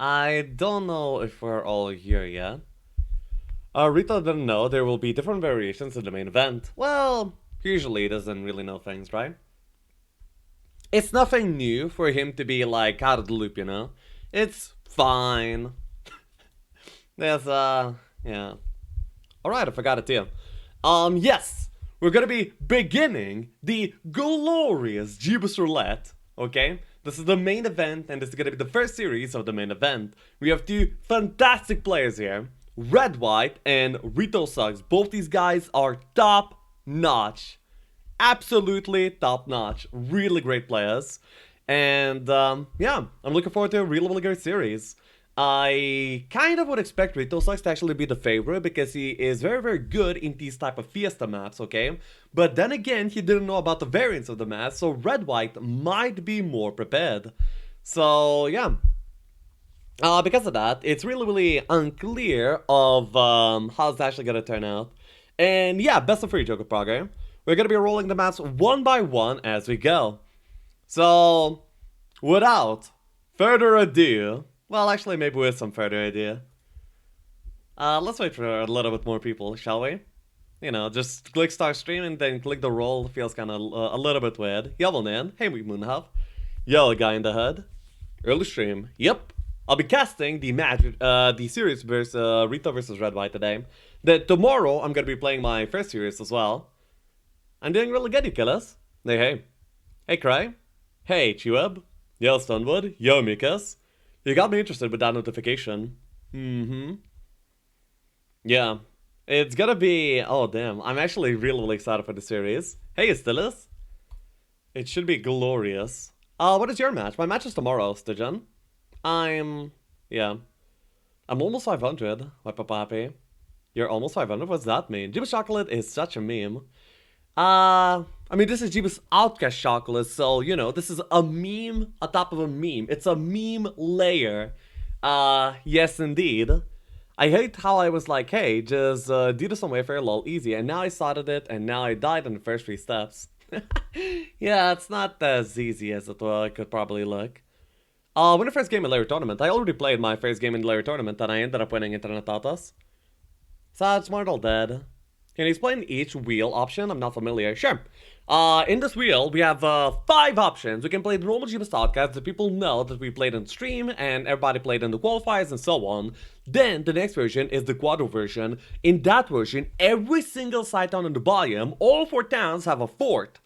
I don't know if we're all here yet. Rito didn't know there will be different variations of the main event. Well, usually he doesn't really know things, right? It's nothing new for him to be like out of the loop, you know? It's fine. There's, yeah. Alright, I forgot it too. Yes, we're gonna be beginning the glorious Jebus Roulette, okay? This is the main event, and this is gonna be the first series of the main event. We have two fantastic players here, Redwhite and RitoSux. Both these guys are top notch. Absolutely top notch. Really great players. And yeah, I'm looking forward to a really great series. I kind of would expect RitoSux to actually be the favorite because he is very good in these type of Fiesta maps, okay? But then again, he didn't know about the variants of the maps, so Redwhite might be more prepared. So yeah. Because of that, it's really unclear of how it's actually gonna turn out. And yeah, best of 3 Joker Progress. We're gonna be rolling the maps one by one as we go. So, without further ado, well, actually, maybe with some further ado, let's wait for a little bit more people, shall we? You know, just click start stream and then click the roll. Feels kind of a little bit weird. Yo, man. Hey, Moonhub. Yo, guy in the hood. Early stream. Yep. I'll be casting the match, the series versus Rito versus Redwhite today. Then tomorrow, I'm gonna be playing my first series as well. I'm doing really good, you killers. Hey. Hey, Cry. Hey, Cheweb. Yo, Stonewood. Yo, Mikas. You got me interested with that notification. Yeah. It's gonna be... Oh, damn. I'm actually really excited for the series. Hey, Stillis. It should be glorious. What is your match? My match is tomorrow, Stijan. Yeah. I'm almost 500. Why, Papapi? You're almost 500? What's that mean? Jebus Chocolate is such a meme. I mean, this is Jebus Outcast Chocolate, so, you know, this is a meme on top of a meme. It's a meme layer. Yes, indeed. I hate how I was like, hey, just do this on Wayfair, lol, easy. And now I started it, and now I died in the first 3 steps. Yeah, it's not as easy as it could probably look. When the first game in Layer Tournament, I already played my first game in Layer Tournament, and I ended up winning Internet Tatas. Sad, smart, all dead. Can you explain each wheel option? I'm not familiar. Sure. In this wheel, we have 5 options. We can play the normal Jebus Outcast that people know that we played on stream and everybody played in the qualifiers and so on. Then the next version is the Quadro version. In that version, every single side town in the biome, all 4 towns have a fort.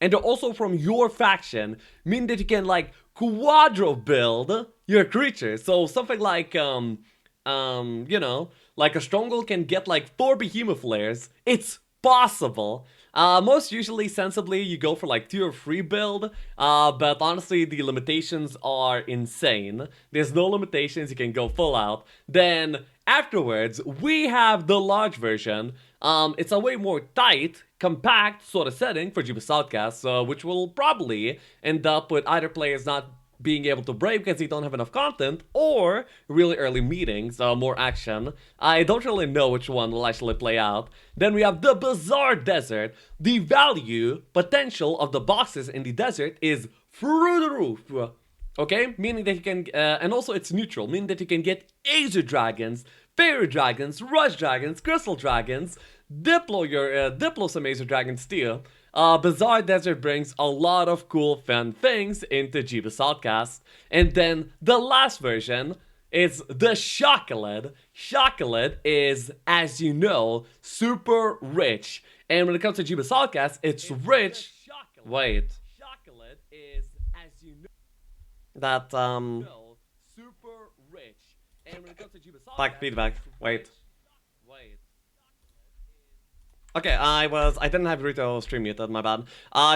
And they're also from your faction, meaning that you can like quadro build your creatures. So something like you know, like a stronghold can get like 4 behemoth layers. It's possible. Most usually, sensibly, you go for like 2 or 3 build, but honestly, the limitations are insane. There's no limitations, you can go full out. Then, afterwards, we have the large version. It's a way more tight, compact sort of setting for Jebus Outcast, which will probably end up with either players not being able to break because they don't have enough content, or really early meetings, more action. I don't really know which one will actually play out. Then we have the Bizarre Desert. The value, potential of the boxes in the desert is through the roof. Okay? Meaning that you can, and also it's neutral, meaning that you can get Azer Dragons, Fairy Dragons, Rush Dragons, Crystal Dragons, Diplo some Azer Dragons too. Bizarre Desert brings a lot of cool fun things into Jebus Outcast. And then the last version is the Chocolate. Chocolate is, as you know, super rich. And when it comes to Jebus Outcast, it's rich. Wait. Chocolate is, as you know, that, super rich. And when it comes to Jebus Outcast, feedback. Wait. Okay, I didn't have Rito stream muted, my bad.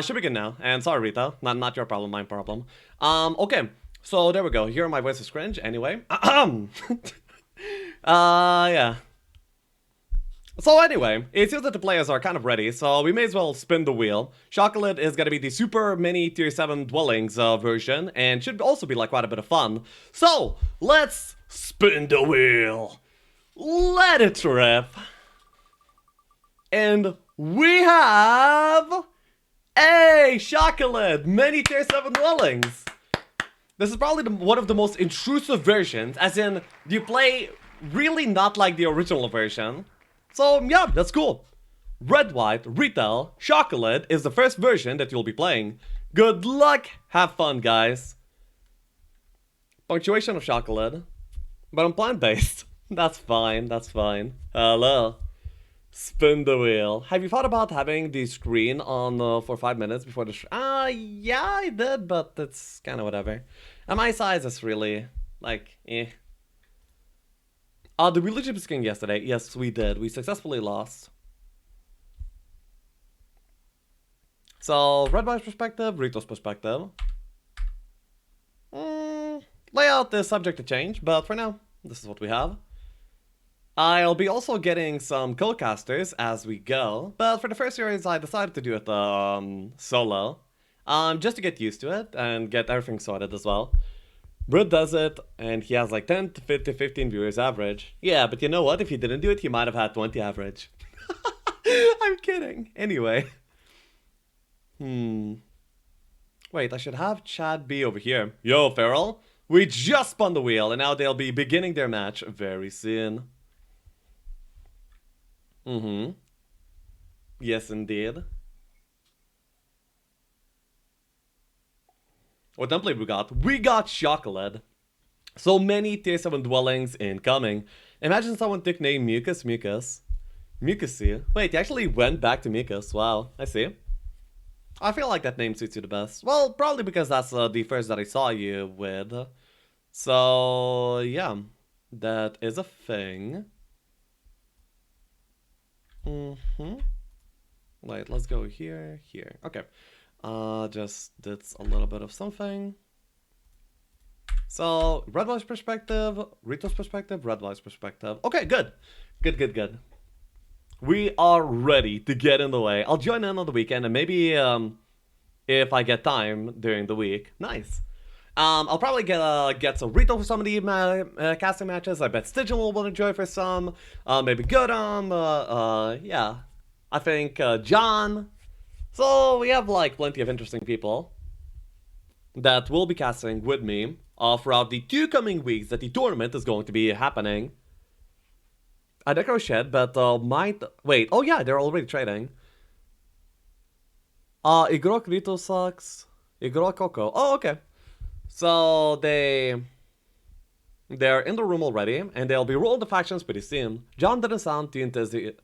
Should be good now, and sorry Rito, not your problem, my problem. Okay, so there we go, here my voice is cringe, anyway. Yeah. So anyway, it seems that the players are kind of ready, so we may as well spin the wheel. Chocolate is gonna be the super mini tier 7 dwellings version, and should also be like quite a bit of fun. So, let's spin the wheel. Let it rip. And we have a Chocolate, many tier 7 dwellings. This is probably one of the most intrusive versions, as in, you play really not like the original version. So, yeah, that's cool. Redwhite, Retail, Chocolate is the first version that you'll be playing. Good luck, have fun, guys. Punctuation of Chocolate. But I'm plant-based. That's fine, that's fine. Hello. Spin the wheel. Have you thought about having the screen on for 5 minutes before the yeah, I did, but it's kind of whatever. And my size is really, like, eh. Did we legit skin yesterday? Yes, we did. We successfully lost. So, Redwhite's perspective, Rito's perspective. Layout is subject to change, but for now, this is what we have. I'll be also getting some co-casters as we go, but for the first series I decided to do it solo, just to get used to it and get everything sorted as well. Brit does it, and he has like 10 to 15 viewers average. Yeah, but you know what? If he didn't do it, he might have had 20 average. I'm kidding. Anyway. Wait, I should have Chad be over here. Yo, Feral. We just spun the wheel, and now they'll be beginning their match very soon. Yes, indeed. What template we got? We got Chocolate. So many tier 7 dwellings incoming. Imagine someone took name Mucus. Mucusy. Wait, he actually went back to Mucus. Wow, I see. I feel like that name suits you the best. Well, probably because that's the first that I saw you with. So, yeah. That is a thing. Wait, let's go here. Okay. Just did a little bit of something. So, Redwhite's perspective, Rito's perspective, Redwhite's perspective. Okay, good. Good. We are ready to get in the way. I'll join in on the weekend, and maybe if I get time during the week. Nice. I'll probably get some Rito for some of the casting matches. I bet Stygian will want to join for some. Maybe Godam. Yeah. I think John. So we have like plenty of interesting people that will be casting with me throughout the 2 coming weeks that the tournament is going to be happening. I decro shed, but might wait. Oh yeah, they're already trading. Igrok RitoSux, Igrok Coco. Oh okay. So they're in the room already, and they'll be rolling the factions pretty soon. John didn't sound too enthusiastic.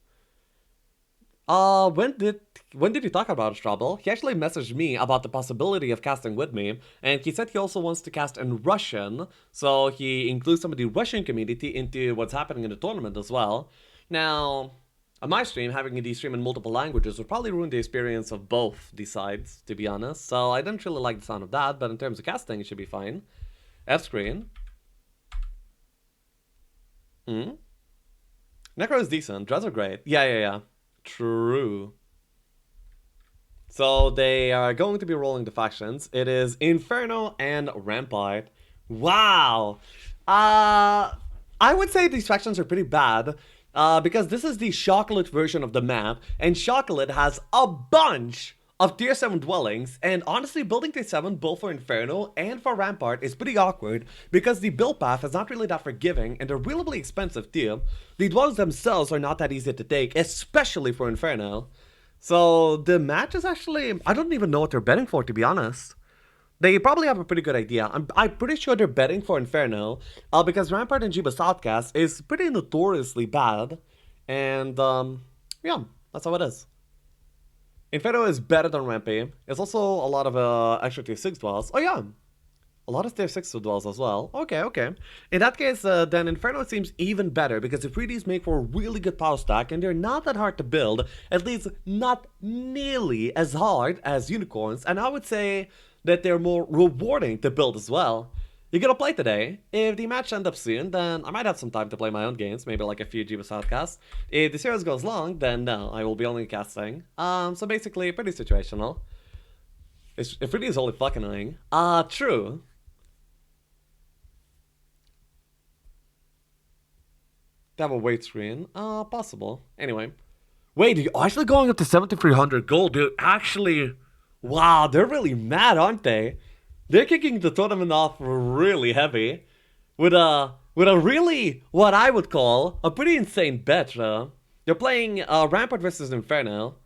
When did you talk about it, Trouble? He actually messaged me about the possibility of casting with me, and he said he also wants to cast in Russian, so he includes some of the Russian community into what's happening in the tournament as well. Now, on my stream, having the stream in multiple languages would probably ruin the experience of both the sides, to be honest, so I didn't really like the sound of that, but in terms of casting, it should be fine. F-screen. Necro is decent, Dreads are great. Yeah. True. So they are going to be rolling the factions. It is Inferno and Rampart. Wow. I would say these factions are pretty bad. Because this is the Chocolate version of the map. And Chocolate has a bunch of tier 7 dwellings. And honestly, building tier 7 both for Inferno and for Rampart is pretty awkward. Because the build path is not really that forgiving. And they're really expensive too. The dwellings themselves are not that easy to take. Especially for Inferno. So the match is actually, I don't even know what they're betting for, to be honest. They probably have a pretty good idea. I'm pretty sure they're betting for Inferno, because Rampart and Jebus Outcast is pretty notoriously bad. And yeah, that's how it is. Inferno is better than Rampy. It's also a lot of extra tier 6 dwells. Oh yeah, a lot of tier 6 dwells as well. Okay. In that case, then Inferno seems even better because the 3Ds make for a really good power stack and they're not that hard to build, at least not nearly as hard as Unicorns, and I would say that they're more rewarding to build as well. You're gonna play today. If the match ends up soon, then I might have some time to play my own games, maybe like a few Jebus outcasts. If the series goes long, then no, I will be only casting. So basically, pretty situational. It really is only fucking annoying. True. To have a weight screen? Possible. Anyway. Wait, you're actually going up to 7,300 gold, dude. Actually, wow, they're really mad, aren't they? They're kicking the tournament off really heavy with a really what I would call a pretty insane bet. They're playing Rampart versus Inferno,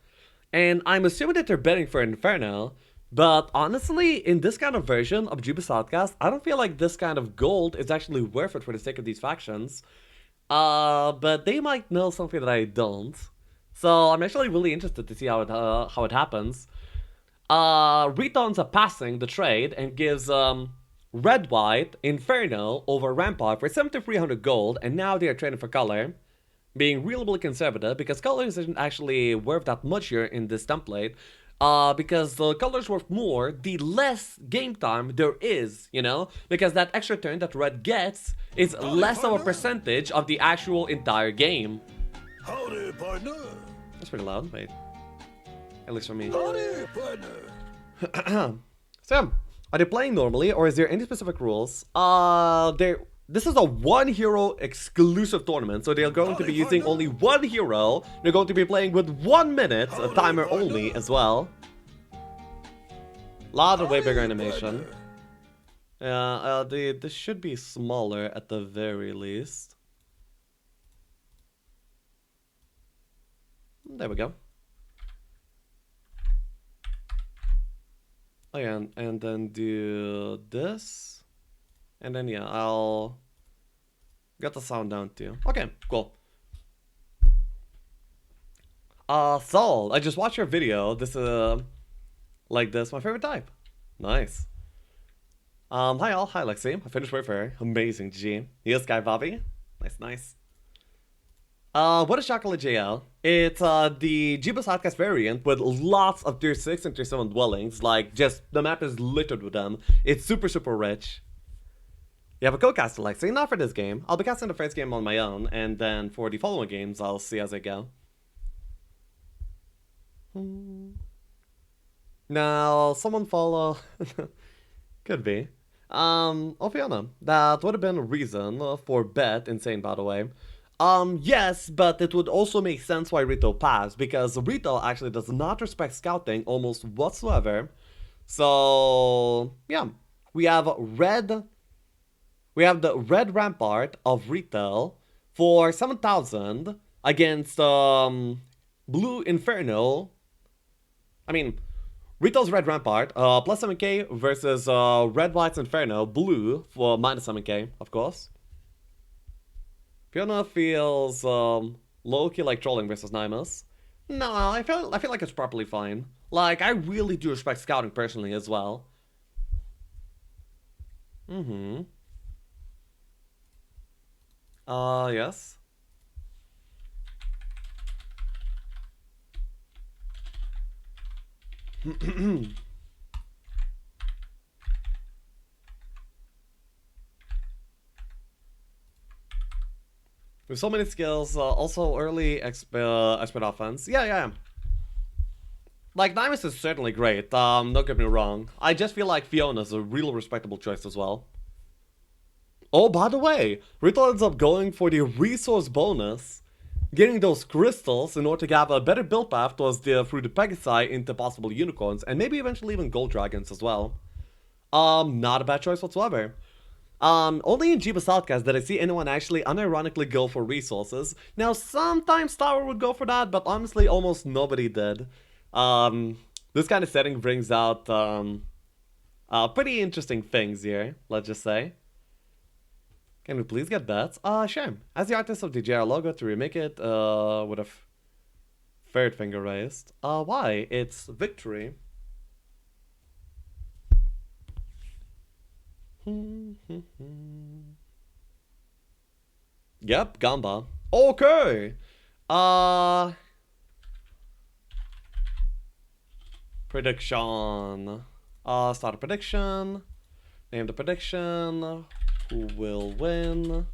and I'm assuming that they're betting for Inferno. But honestly, in this kind of version of Jebus Outcast, I don't feel like this kind of gold is actually worth it for the sake of these factions. But they might know something that I don't. So I'm actually really interested to see how it happens. Rito ends up passing the trade and gives Redwhite Inferno over Rampart for 7,300 gold, and now they are trading for color, being really conservative because colors isn't actually worth that much here in this template. Because the colors worth more, the less game time there is, you know? Because that extra turn that red gets is less of a percentage of the actual entire game. Howdy, partner. That's pretty loud, wait. At least for me. Howdy, partner. Sam, are they playing normally, or is there any specific rules? This is a one hero exclusive tournament, so they're going to be using only one hero. They're going to be playing with 1 minute, a timer only as well. Lot of way bigger animation. Yeah, this should be smaller at the very least. There we go. Oh yeah, and then do this. And then yeah, I'll get the sound down too. Okay, cool. Saul, I just watched your video. This like this, my favorite type. Nice. Hi all, hi Lexi. I finished Warfare. Amazing, G. Yes, Guy Bobby. Nice. What is Chocolate JL? It's the Jebus Outcast variant with lots of tier 6 and tier 7 dwellings. Like, just the map is littered with them. It's super rich. You have a co-caster, Lexi. Not for this game. I'll be casting the first game on my own, and then for the following games, I'll see as I go. Now, someone follow. Could be. Ophiana, that would have been a reason for bet insane, by the way. Yes, but it would also make sense why Rito passed, because Rito actually does not respect scouting almost whatsoever. So, yeah. We have the red rampart of Rito for 7,000 against blue Inferno. I mean, Rito's red rampart plus 7k versus Redwhite's Inferno blue for minus 7k, of course. Fiona feels low-key like trolling versus Nymus. No, I feel like it's properly fine. Like, I really do respect scouting personally as well. Yes. With so many skills, also early expert offense. Yeah. Like, Nymus is certainly great, don't get me wrong. I just feel like Fiona's a real respectable choice as well. Oh, by the way, Rito ends up going for the resource bonus, getting those crystals in order to have a better build path through the Pegasi into possible unicorns, and maybe eventually even gold dragons as well. Not a bad choice whatsoever. Only in Jebus Outcast did I see anyone actually unironically go for resources. Now, sometimes Tower would go for that, but honestly, almost nobody did. This kind of setting brings out, pretty interesting things here, let's just say. Can we please get bets? Sure. As the artist of the JR logo to remake it, with a third finger raised. Why? It's victory. Yep, Gamba. Okay. Prediction. Start a prediction. Name the prediction. Who will win?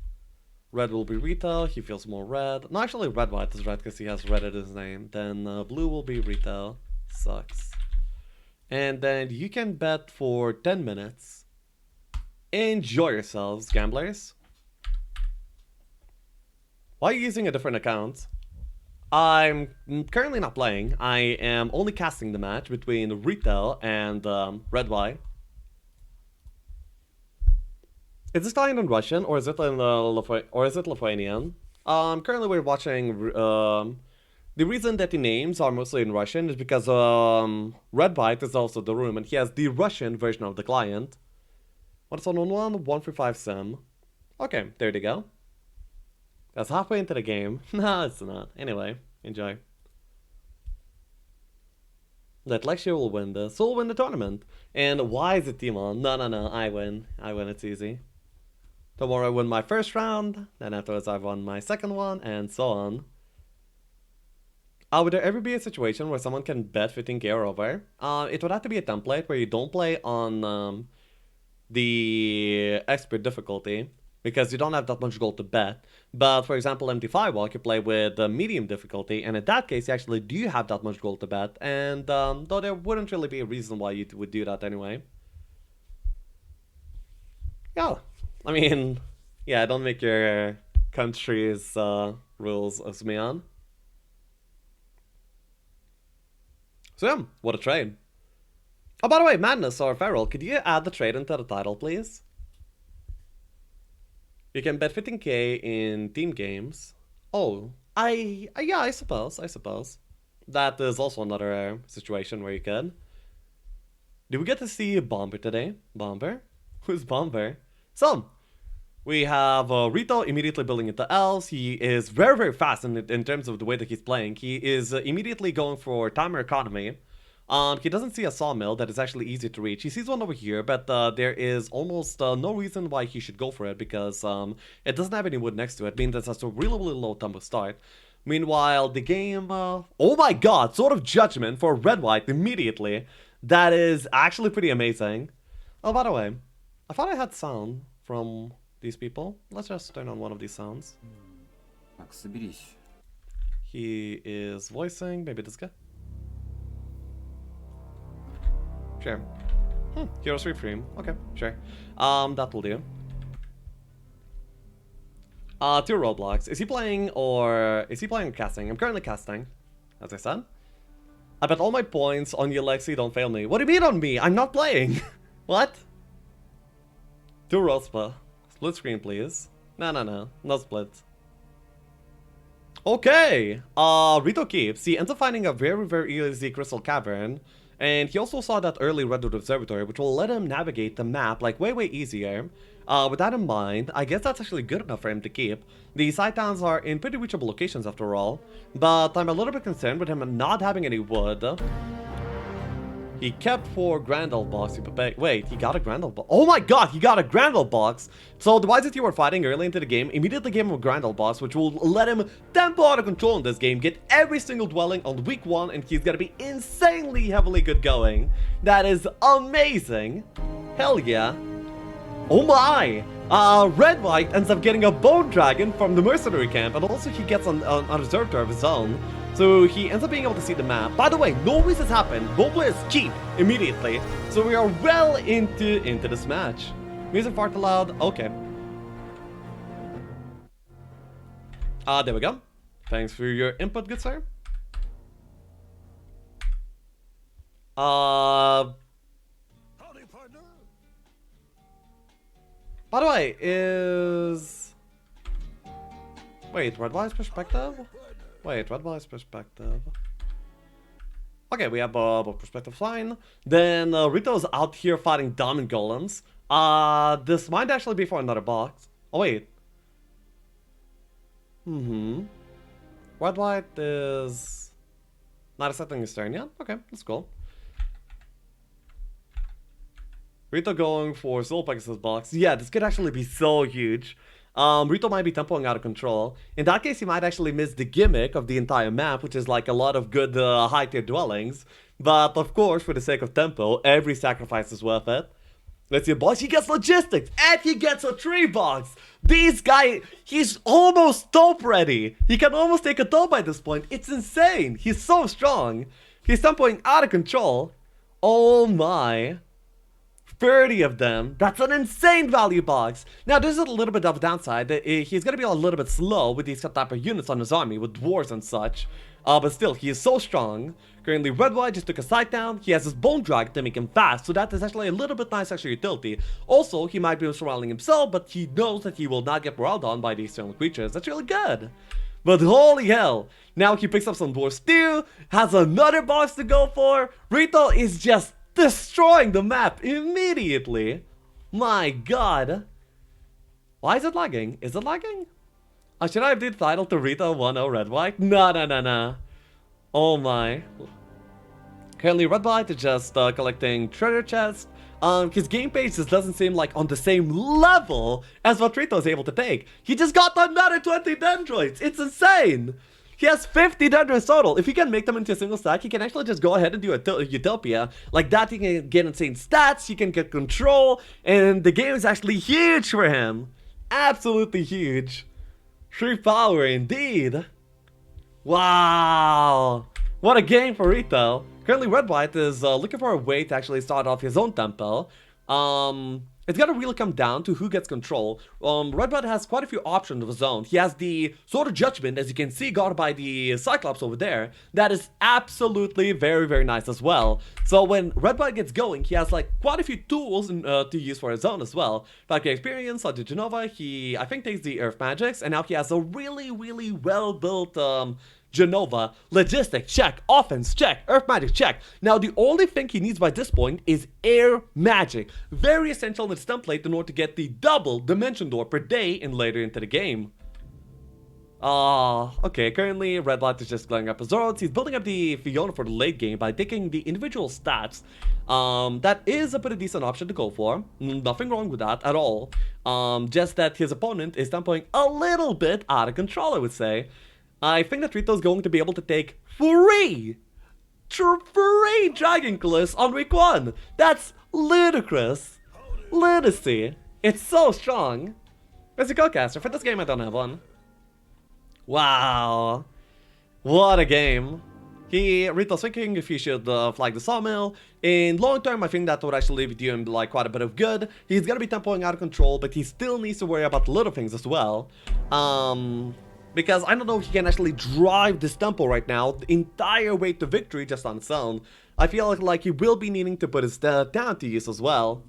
Red will be Rito. He feels more red. No, actually, Redwhite is red because he has red in his name. Then blue will be Rito. Sucks. And then you can bet for 10 minutes. Enjoy yourselves, gamblers. Why are you using a different account? I'm currently not playing. I am only casting the match between Rito and Redwhite. Is this Italian and Russian, or is it in or is it Lithuanian? Currently we're watching. The reason that the names are mostly in Russian is because Redwhait is also the room, and he has the Russian version of the client. What's on 135 sim? Okay, there you go. That's halfway into the game. No, it's not. Anyway, enjoy. That Lexiav will win this. So we'll win the tournament. And why is it Timon? No, I win. I win, it's easy. Tomorrow I win my first round, then afterwards I won my second one, and so on. Would there ever be a situation where someone can bet 15k or over? It would have to be a template where you don't play on the expert difficulty, because you don't have that much gold to bet. But for example, MT5 Walk, you play with medium difficulty, and in that case you actually do have that much gold to bet, and though there wouldn't really be a reason why you would do that anyway. Yeah, I mean, yeah, don't make your country's rules as me on. So yeah, what a trade. Oh, by the way, Madness or Feral, could you add the trade into the title, please? You can bet 15k in team games. Oh, yeah, I suppose. That is also another situation where you could. Did we get to see Bomber today? Bomber? Who's Bomber? So, we have Rito immediately building into elves. He is very, very fast in terms of the way that he's playing. He is immediately going for timer economy. He doesn't see a sawmill that is actually easy to reach. He sees one over here, but there is almost no reason why he should go for it, because it doesn't have any wood next to it, meaning that has a really, really low tempo start. Meanwhile, the game, oh my god, Sword of Judgment for Redwhite immediately. That is actually pretty amazing. Oh, by the way, I thought I had sound from these people. Let's just turn on one of these sounds. He is voicing, maybe this guy. Sure. Heroes Reframe. Okay, sure. That will do. 2 roadblocks. Is he playing or casting? I'm currently casting, as I said. I bet all my points on you, Lexi. Don't fail me. What do you mean on me? I'm not playing. What? 2 roll split. Split screen, please. No split. Okay. Rito keeps. He ends up finding a very, very easy crystal cavern. And he also saw that early Redwood Observatory, which will let him navigate the map like way, way easier. With that in mind, I guess that's actually good enough for him to keep. The side towns are in pretty reachable locations after all, but I'm a little bit concerned with him not having any wood. He kept 4 Grandel box. Wait, he got a Grandel box. Oh my god, he got a Grandel box! So the Wisest you were fighting early into the game immediately gave him a Grandel box, which will let him tempo out of control in this game, get every single dwelling on week 1, and he's gonna be insanely heavily good going. That is amazing! Hell yeah! Oh my! Redwhite ends up getting a Bone Dragon from the Mercenary Camp, and also he gets an Observatory of his own. So he ends up being able to see the map. By the way, no resets happen. Roleplay is cheap immediately. So we are well into this match. Music far too loud. Okay. There we go. Thanks for your input, good sir. Howdy, partner. By the way, is... Wait, Redwhite's perspective? Wait, Redwhite's perspective. Okay, we have both perspective, fine. Then Rito's out here fighting diamond golems. This might actually be for another box. Oh wait. Redwhite is not accepting his turn yet. Okay, that's cool. Rito going for Soul Pegasus box. Yeah, this could actually be so huge. Rito might be tempoing out of control. In that case, he might actually miss the gimmick of the entire map, which is like a lot of good high-tier dwellings. But of course, for the sake of tempo, every sacrifice is worth it. Let's see, boys. He gets logistics, and he gets a tree box. This guy, he's almost top ready. He can almost take a top by this point. It's insane. He's so strong. He's tempoing out of control. Oh my. 30 of them. That's an insane value box. Now, there's a little bit of a downside. He's going to be a little bit slow with these type of units on his army, with dwarves and such. But still, he is so strong. Currently, Redwhite just took a side down. He has his Bone Dragon to make him fast, so that is actually a little bit nice extra utility. Also, he might be surrounding himself, but he knows that he will not get morale on by these external creatures. That's really good. But holy hell, now he picks up some Dwarf Stew, has another boss to go for. Rito is just destroying the map immediately. My god. Why is it lagging? Is it lagging? Should I have the title to Rito 1-0 Redwhite? No. Oh my. Currently, Redwhite is just collecting treasure chests. His game pace just doesn't seem like on the same level as what Rito is able to take. He just got another 20 dendroids. It's insane. He has 50 dendroids total. If he can make them into a single stack, he can actually just go ahead and do a Utopia. Like that, he can get insane stats, he can get control, and the game is actually huge for him. Absolutely huge. 3 power indeed. Wow. What a game for Rito. Currently, Redwhite is looking for a way to actually start off his own tempo. It's gonna really come down to who gets control. Redwhite has quite a few options of his own. He has the Sword of Judgment, as you can see, guarded by the Cyclops over there. That is absolutely very nice as well. So when Redwhite gets going, he has like quite a few tools to use for his own as well. Valkyrie Experience, like the Genova, he I think takes the Earth Magics, and now he has a really well built Genova, logistics check, offense check, earth magic check. Now the only thing he needs by this point is air magic. Very essential in his template in order to get the double dimension door per day and later into the game. Okay, currently Redwhite is just going up his Zords. He's building up the Fiona for the late game by taking the individual stats. That is a pretty decent option to go for. Nothing wrong with that at all. Just that his opponent is tempoing a little bit out of control, I would say. I think that Rito is going to be able to take free Dragon Cliffs on week 1. That's ludicrous. Lunacy. It's so strong. Where's the Go-Caster? For this game, I don't have one. Wow. What a game. Rito's thinking if he should flag the Sawmill. In long term, I think that would actually do him like quite a bit of good. He's gonna be tempoing out of control, but he still needs to worry about little things as well. Because I don't know if he can actually drive this tempo right now the entire way to victory just on its own. I feel like he will be needing to put his down to use as well.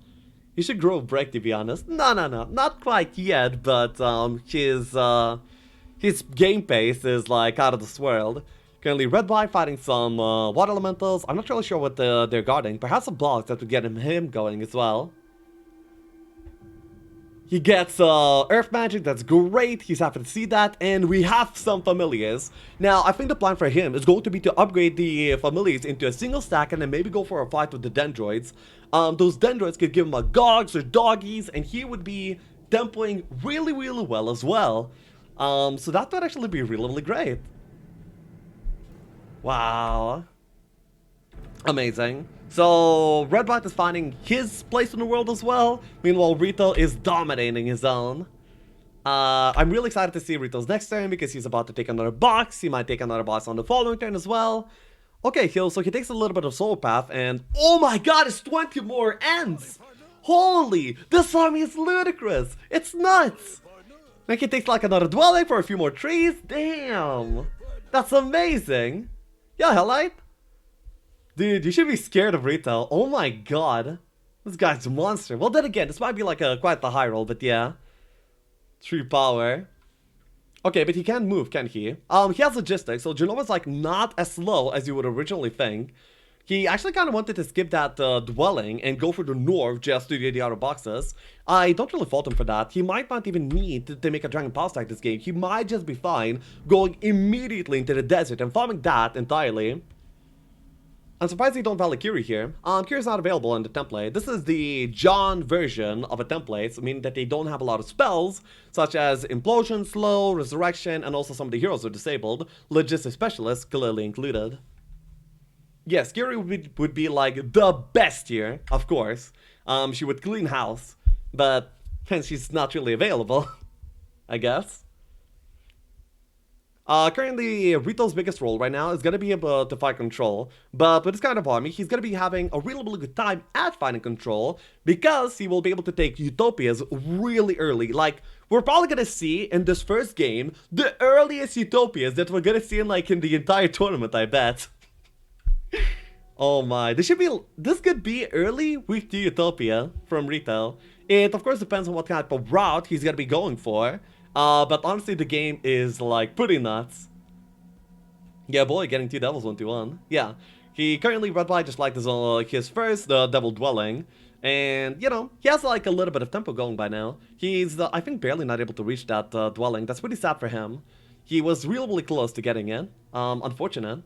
He should grow a break, to be honest. No, not quite yet, but his game pace is like out of this world. Currently, Redwhite fighting some water elementals. I'm not really sure what they're guarding. Perhaps some blocks that would get him going as well. He gets Earth Magic, that's great, he's happy to see that, and we have some Familiars. Now, I think the plan for him is going to be to upgrade the Familiars into a single stack and then maybe go for a fight with the Dendroids. Those Dendroids could give him a Gogs or Doggies, and he would be tempoing really well as well. So that would actually be really great. Wow. Amazing. So, Redwhite is finding his place in the world as well. Meanwhile, Rito is dominating his own. I'm really excited to see Rito's next turn because he's about to take another box. He might take another box on the following turn as well. Okay, so he takes a little bit of Soul Path and... oh my god, it's 20 more ends! Holy! This army is ludicrous! It's nuts! Like he takes like another Dwelling for a few more trees? Damn! That's amazing! Yeah, Hellite? Dude, you should be scared of Rito. Oh my god. This guy's a monster. Well, then again, this might be like quite the high roll, but yeah. 3 power. Okay, but he can move, can he? He has logistics, so Genova's like not as slow as you would originally think. He actually kind of wanted to skip that dwelling and go for the north just to get the outer boxes. I don't really fault him for that. He might not even need to make a Dragon Pulse stack this game. He might just be fine going immediately into the desert and farming that entirely. I'm surprised they don't Valkyrie here. Kiri's not available in the template. This is the John version of a template, meaning that they don't have a lot of spells, such as Implosion, Slow, Resurrection, and also some of the heroes are disabled. Logistic Specialists clearly included. Yes, Kiri would be like the best here, of course. She would clean house, but she's not really available, I guess. Currently, Rito's biggest role right now is going to be able to fight control, but with this kind of army, he's going to be having a really good time at fighting control because he will be able to take Utopias really early. Like, we're probably going to see in this first game the earliest Utopias that we're going to see in the entire tournament, I bet. Oh my, this could be early week 2 Utopia from Rito. It of course depends on what type of route he's gonna be going for. But honestly the game is like pretty nuts. Yeah boy, getting 2 devils 1-1. Yeah. He currently Redwhite just like his first devil dwelling. And, you know, he has like a little bit of tempo going by now. He's, I think, barely not able to reach that dwelling. That's pretty sad for him. He was really close to getting it. Unfortunate.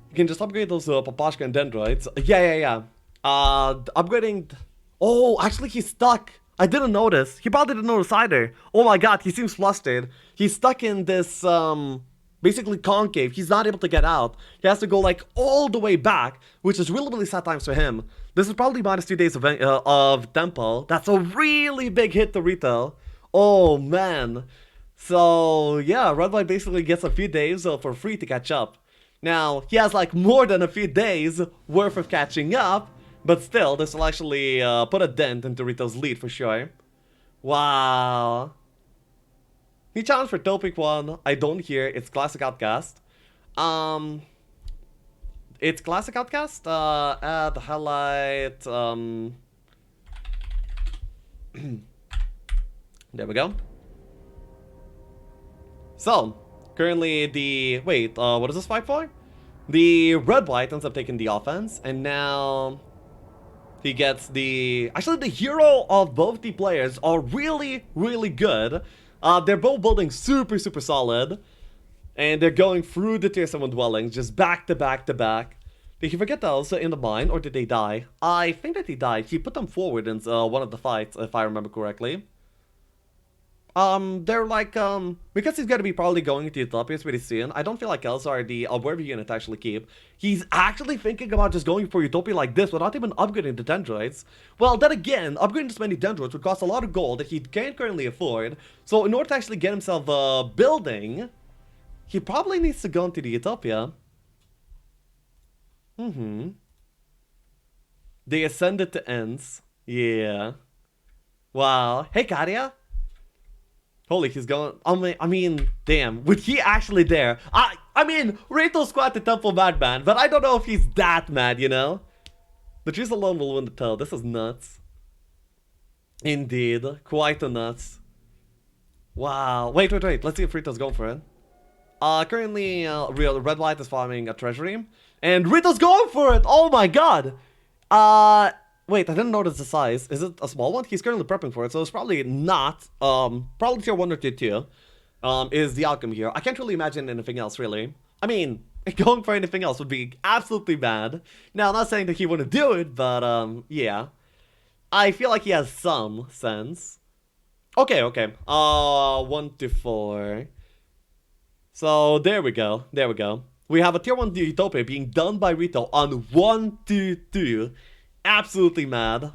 You can just upgrade those Papashka and Dendroids. Yeah. Upgrading... Oh, actually he's stuck. I didn't notice. He probably didn't notice either. Oh my god, he seems flustered. He's stuck in this, basically concave. He's not able to get out. He has to go like all the way back, which is really sad times for him. This is probably -2 days of tempo. That's a really big hit to Rito. Oh man. So yeah, Redwhite basically gets a few days for free to catch up. Now, he has like more than a few days worth of catching up, but still, this will actually put a dent into Rito's lead for sure. Wow. He challenged for Topic 1. I don't hear. It's Classic Outcast. It's Classic Outcast. Add highlight. There we go. So, currently the... Wait, what is this fight for? The Redwhite ends up taking the offense, and now... He gets the... Actually, the hero of both the players are really good. They're both building super solid. And they're going through the tier 7 dwellings, just back to back to back. Did he forget those in the mine, or did they die? I think that he died. He put them forward in one of the fights, if I remember correctly. They're like, because he's gonna be probably going into Utopias pretty soon, I don't feel like else are the worthy unit to actually keep. He's actually thinking about just going for Utopia like this without even upgrading the Dendroids. Well, then again, upgrading this many Dendroids would cost a lot of gold that he can't currently afford. So in order to actually get himself a building, he probably needs to go into the Utopia. They ascended to ends. Yeah. Wow. Hey, Katia. Holy, he's going... I mean, damn. Would he actually dare? I mean, Rito's quite the Temple Madman, but I don't know if he's that mad, you know? The trees alone will win the tell. This is nuts. Indeed. Quite a nuts. Wow. Wait. Let's see if Rito's going for it. Currently, Redwhite is farming a treasury. And Rito's going for it! Oh my god! Wait, I didn't notice the size. Is it a small one? He's currently prepping for it, so it's probably not. Probably tier 1 or tier 2 is the outcome here. I can't really imagine anything else, really. I mean, going for anything else would be absolutely bad. Now, I'm not saying that he wouldn't do it, but, yeah. I feel like he has some sense. Okay. 1 to 4. So, there we go. We have a tier 1 Utopia being done by Rito on 1 to 2. Absolutely mad.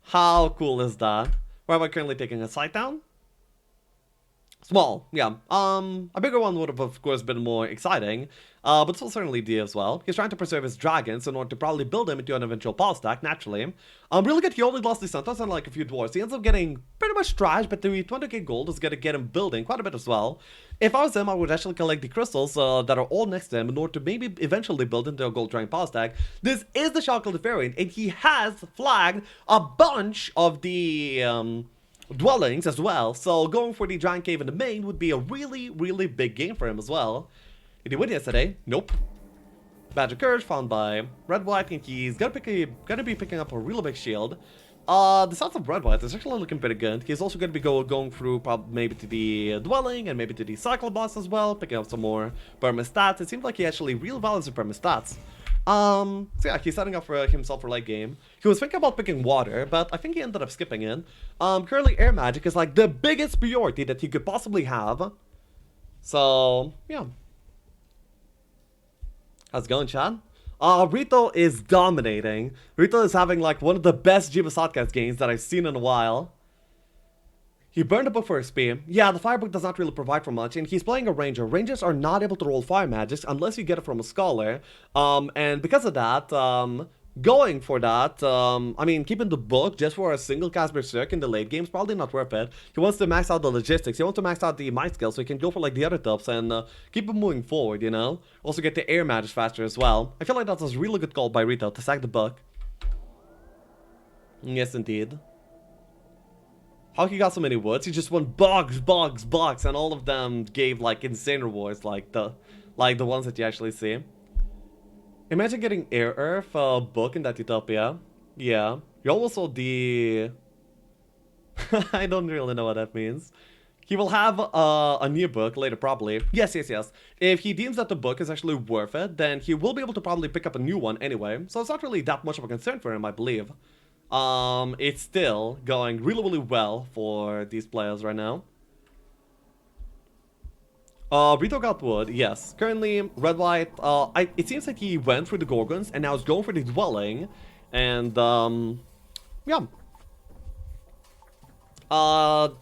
How cool is that? Where am I currently taking a site down? Small, yeah. A bigger one would have, of course, been more exciting, but this will certainly do as well. He's trying to preserve his dragons in order to probably build them into an eventual pause stack, naturally. Really good, he only lost the Centaurs and like a few dwarves. He ends up getting pretty much trashed, but the 20k gold is gonna get him building quite a bit as well. If I was him, I would actually collect the crystals that are all next to him in order to maybe eventually build into a gold dragon pause stack. This is the Chocolate variant, and he has flagged a bunch of the dwellings as well, so going for the giant cave in the main would be a really big game for him as well. Did he win yesterday? Nope. Badge of Courage found by Redwhite, and he's gonna be picking up a really big shield. The sounds of Redwhite is actually looking pretty good. He's also gonna be going through maybe to the dwelling and maybe to the cycle boss as well, picking up some more permanent stats. It seems like he actually really values the permanent stats. So yeah, he's setting up for himself for late game. He was thinking about picking water, but I think he ended up skipping it. Currently air magic is like the biggest priority that he could possibly have. So, yeah. How's it going, Chad? Rito is dominating. Rito is having like one of the best Jebus Roulette games that I've seen in a while. He burned a book for XP. Yeah, the Firebook does not really provide for much, and he's playing a Ranger. Rangers are not able to roll fire magics unless you get it from a Scholar. And because of that, going for that. I mean, keeping the book just for a single cast Berserk in the late game is probably not worth it. He wants to max out the logistics. He wants to max out the mind skill so he can go for like the other tops and keep him moving forward, you know? Also get the air magic faster as well. I feel like that was a really good call by Rito to sack the book. Yes, indeed. How he got so many woods? He just went box, and all of them gave like insane rewards, like the ones that you actually see. Imagine getting Air Earth book in that Utopia. Yeah. You almost saw the... I don't really know what that means. He will have a new book later probably. Yes. If he deems that the book is actually worth it, then he will be able to probably pick up a new one anyway. So it's not really that much of a concern for him, I believe. It's still going really well for these players right now. Rito got wood, yes. Currently, Redwhite, it seems like he went for the Gorgons and now is going for the Dwelling. And, yeah.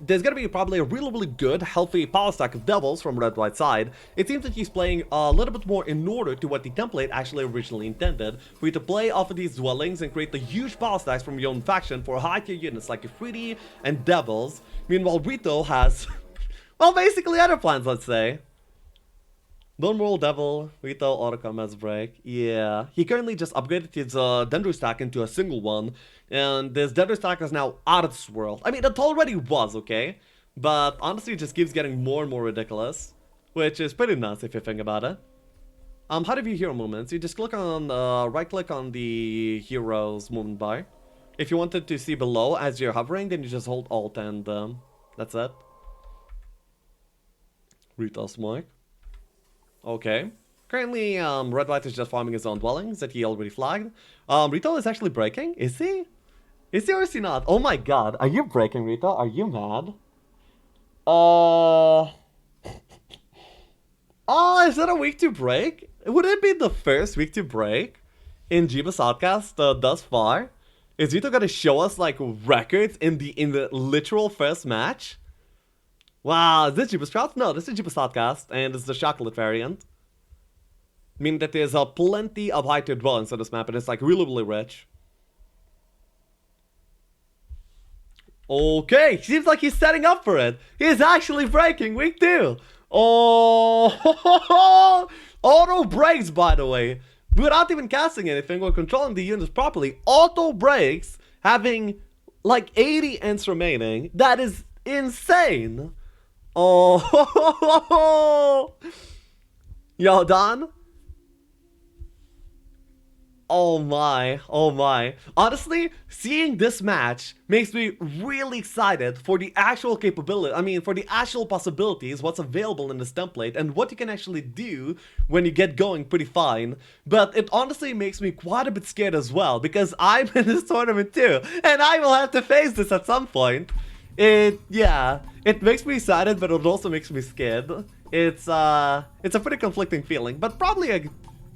There's gonna be probably a really good, healthy power stack of Devils from Redwhite's side. It seems that he's playing a little bit more in order to what the template actually originally intended, for you to play off of these Dwellings and create the huge power stacks from your own faction for high tier units like Ifriti and Devils. Meanwhile, Rito has... well, basically other plans, let's say. Don't roll Devil, Rito, Autocom as break. Yeah, he currently just upgraded his Dendro stack into a single one. And this Dendro stack is now out of this world. I mean, it already was, okay? But honestly, it just keeps getting more and more ridiculous. Which is pretty nuts if you think about it. How do you view hero movements? You just click on, right click on the hero's movement bar. If you wanted to see below as you're hovering, then you just hold Alt and that's it. Rito's mark. Okay. Currently, Redwhite is just farming his own dwellings that he already flagged. Rito is actually breaking? Is he? Is he or is he not? Oh my god. Are you breaking, Rito? Are you mad? Oh, is that a week to break? Would it be the first week to break in Jebus Outcast thus far? Is Rito gonna show us like records in the literal first match? Wow, is this Jebus Trout? No, this is Jebus Outcast, and it's the chocolate variant. Meaning that there's plenty of high tier dwellings on this map, and it's like really rich. Okay, seems like he's setting up for it. He's actually breaking week 2. Oh, auto breaks, by the way. Without even casting anything or controlling the units properly. Auto breaks, having like 80 ends remaining. That is insane. Oh, yo, Don. Oh my. Honestly, seeing this match makes me really excited for the actual capability, for the actual possibilities, what's available in this template, and what you can actually do when you get going pretty fine. But it honestly makes me quite a bit scared as well, because I'm in this tournament too, and I will have to face this at some point. It makes me excited, but it also makes me scared. It's a pretty conflicting feeling, but probably a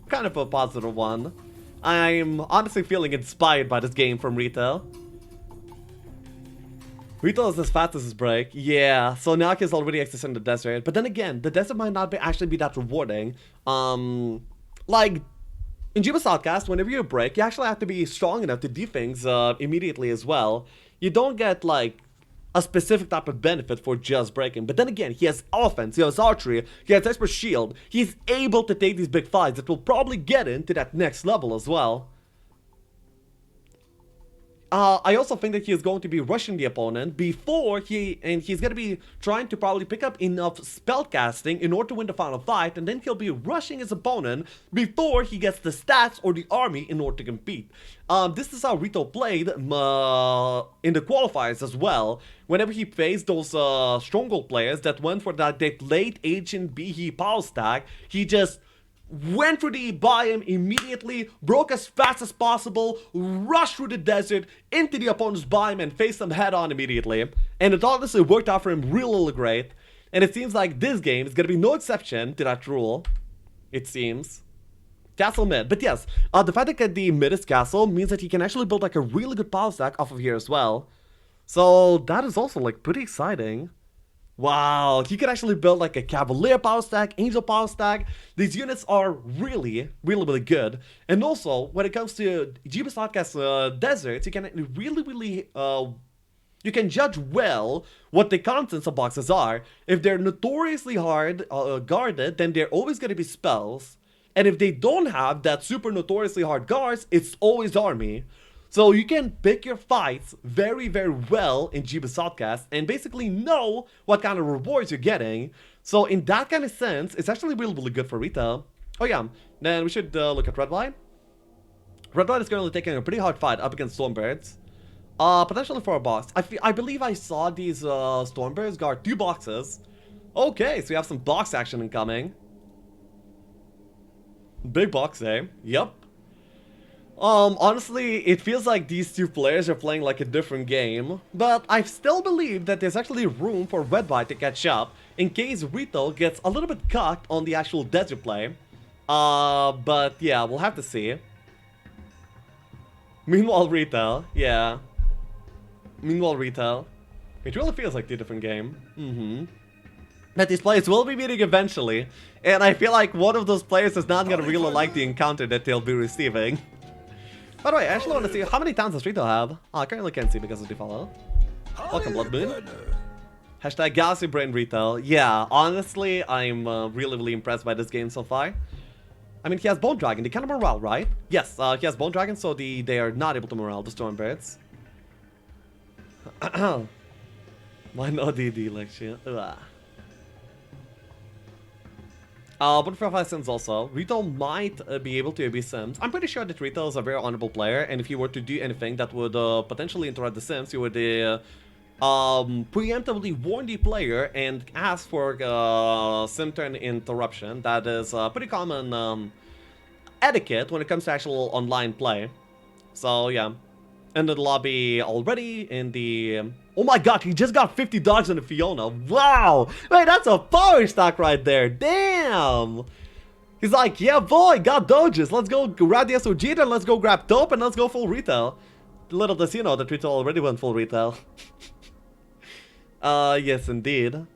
kind of a positive one. I'm honestly feeling inspired by this game from Rito. Rito is as fast as his break. Yeah, so Naki is already accessing the desert. But then again, the desert might not actually be that rewarding. Like, in Jebus Outcast, whenever you break, you actually have to be strong enough to do things immediately as well. You don't get, like, a specific type of benefit for just breaking. But then again, he has offense, he has archery, he has expert shield. He's able to take these big fights that will probably get into that next level as well. I also think that he is going to be rushing the opponent before he's going to be trying to probably pick up enough spell casting in order to win the final fight, and then he'll be rushing his opponent before he gets the stats or the army in order to compete. This is how Rito played in the qualifiers as well. Whenever he faced those stronghold players that went for that late Ancient Behe power stack, he just went for the biome immediately, broke as fast as possible, rushed through the desert into the opponent's biome and faced them head on immediately. And it honestly worked out for him really great. And it seems like this game is gonna be no exception to that rule. It seems. Castle mid. But yes, the fact that the mid is castle means that he can actually build like a really good power stack off of here as well. So that is also like pretty exciting. Wow, you could actually build like a Cavalier power stack, Angel power stack. These units are really, really, really good. And also, when it comes to Jebus Roulette deserts, you can really, really you can judge well what the contents of boxes are. If they're notoriously hard guarded, then they're always going to be spells. And if they don't have that super notoriously hard guards, it's always army. So you can pick your fights very, very well in Jebus Roulette and basically know what kind of rewards you're getting. So in that kind of sense, it's actually really, really good for retail. Oh yeah, then we should look at Redwhite. Redwhite is currently taking a pretty hard fight up against Stormbirds. Potentially for a box. I believe I saw these Stormbirds guard 2 boxes. Okay, so we have some box action incoming. Big box, eh? Yep. Honestly, it feels like these two players are playing like a different game, but I still believe that there's actually room for Redwhite to catch up in case Rito gets a little bit cocked on the actual desert play. But yeah, we'll have to see. Meanwhile, Rito, yeah. Meanwhile, Rito. It really feels like a different game. But these players will be meeting eventually, and I feel like one of those players is not gonna really like the encounter that they'll be receiving. By the way, I actually want to see how many towns does Rito have? Oh, I currently can't see because of the follow. Welcome, Blood Moon. Hashtag Galaxy Brain Retail. Yeah, honestly, I'm really, really impressed by this game so far. I mean, he has Bone Dragon. They can't morale, right? Yes, he has Bone Dragon, so they are not able to morale the Stormbirds. Why no DD, Lexiav? But for 5 Sims also, Rito might be able to be Sims. I'm pretty sure that Rito is a very honorable player, and if he were to do anything that would potentially interrupt the Sims, he would preemptively warn the player and ask for Sim turn interruption. That is pretty common etiquette when it comes to actual online play. So yeah. In the lobby already, in the... oh my god, he just got 50 dogs on the Fiona. Wow! Wait, that's a power stack right there. Damn! He's like, yeah boy, got doges. Let's go grab the SOG, then let's go grab Dope, and let's go full retail. Little does he know that retail already went full retail. Yes indeed.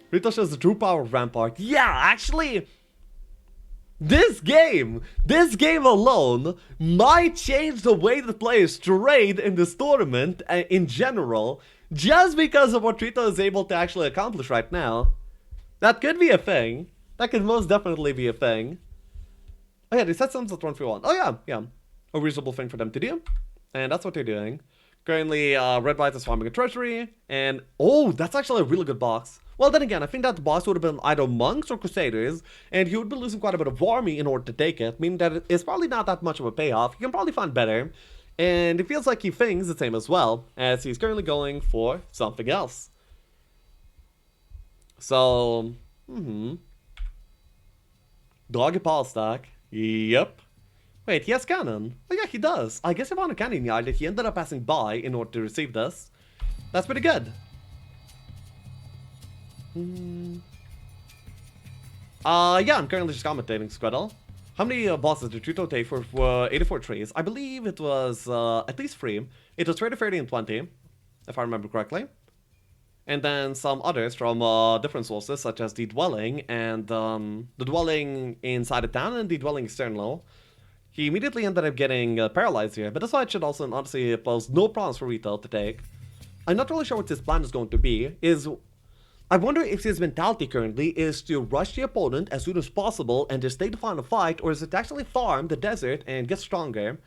Retail shows the true power of Rampart. Yeah, actually... This game alone might change the way the players trade in this tournament in general, just because of what Rito is able to actually accomplish right now. That could be a thing. That could most definitely be a thing. Oh yeah, they set sums at 1-3-1. Oh yeah, yeah. A reasonable thing for them to do. And that's what they're doing. Currently, Redwhite is farming a treasury, and oh, that's actually a really good box. Well, then again, I think that the boss would have been either monks or crusaders, and he would be losing quite a bit of army in order to take it, meaning that it's probably not that much of a payoff. He can probably find better, and it feels like he thinks the same as well, as he's currently going for something else. So, Doggy Paul stack. Yep. Wait, he has cannon. Oh yeah, he does. I guess he found a cannon yard that he ended up passing by in order to receive this. That's pretty good. Yeah, I'm currently just commentating, Squirtle. How many bosses did Rito take for 84 trees? I believe it was at least 3. It was 30, 30, and 20, if I remember correctly. And then some others from different sources, such as the Dwelling, and the Dwelling inside the town, and the Dwelling external. He immediately ended up getting paralyzed here, but that's why it should also honestly pose no problems for Rito to take. I'm not really sure what his plan is going to be. I wonder if his mentality currently is to rush the opponent as soon as possible and just stay to find a fight, or is it to actually farm the desert and get stronger?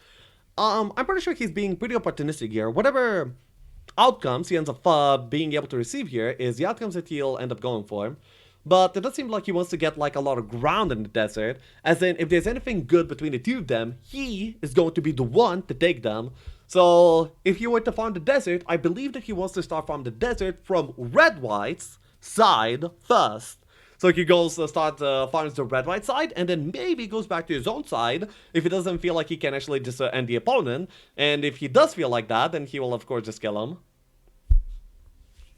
I'm pretty sure he's being pretty opportunistic here. Whatever outcomes he ends up being able to receive here is the outcomes that he'll end up going for. But it does seem like he wants to get like a lot of ground in the desert, as in if there's anything good between the two of them, he is going to be the one to take them. So if he were to farm the desert, I believe that he wants to start farming the desert from Redwhite's side first. So he goes start farms the Redwhite side, and then maybe goes back to his own side if he doesn't feel like he can actually just end the opponent. And if he does feel like that, then he will of course just kill him.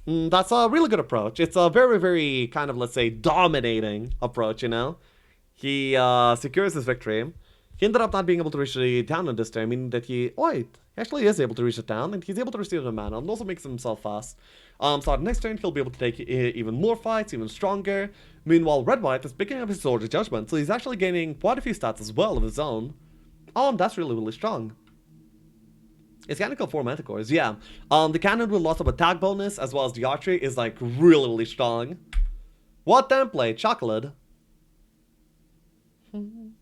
That's a really good approach. It's a very, very kind of, let's say, dominating approach, you know? He secures his victory. He ended up not being able to reach the town on this turn, meaning that he actually is able to reach the town, and he's able to receive the mana, and also makes himself fast. So next turn he'll be able to take even more fights, even stronger. Meanwhile, Redwhite is picking up his Sword of Judgment, so he's actually gaining quite a few stats as well of his own. That's really, really strong. It's gonna kill 4 Manticores, yeah. The cannon with lots of attack bonus, as well as the archery, is like really, really strong. What template? Chocolate. And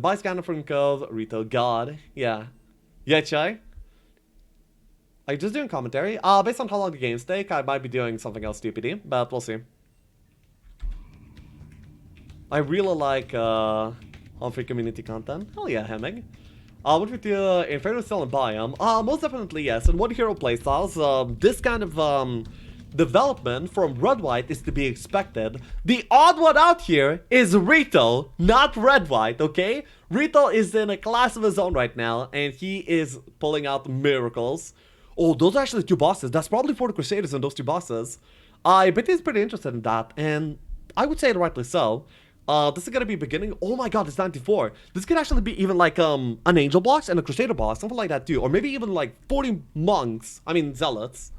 buy scanner from Cove, Rito, God. Yeah. Yeah, Chai? Are you just doing commentary? Based on how long the games take, I might be doing something else stupid, but we'll see. I really like free community content. Hell yeah, Hemming. What we do in fairness sell and buy them? Most definitely yes. And what hero playstyles, this kind of development from Redwhite is to be expected. The odd one out here is Rito, not Redwhite, okay? Rito is in a class of his own right now, and he is pulling out miracles. Oh, those are actually 2 bosses. That's probably for the Crusaders and those 2 bosses. I bet he's pretty interested in that, and I would say it rightly so. This is gonna be beginning. Oh my god, it's 94. This could actually be even like an angel boss and a crusader boss, something like that too. Or maybe even like 40 monks. I mean zealots.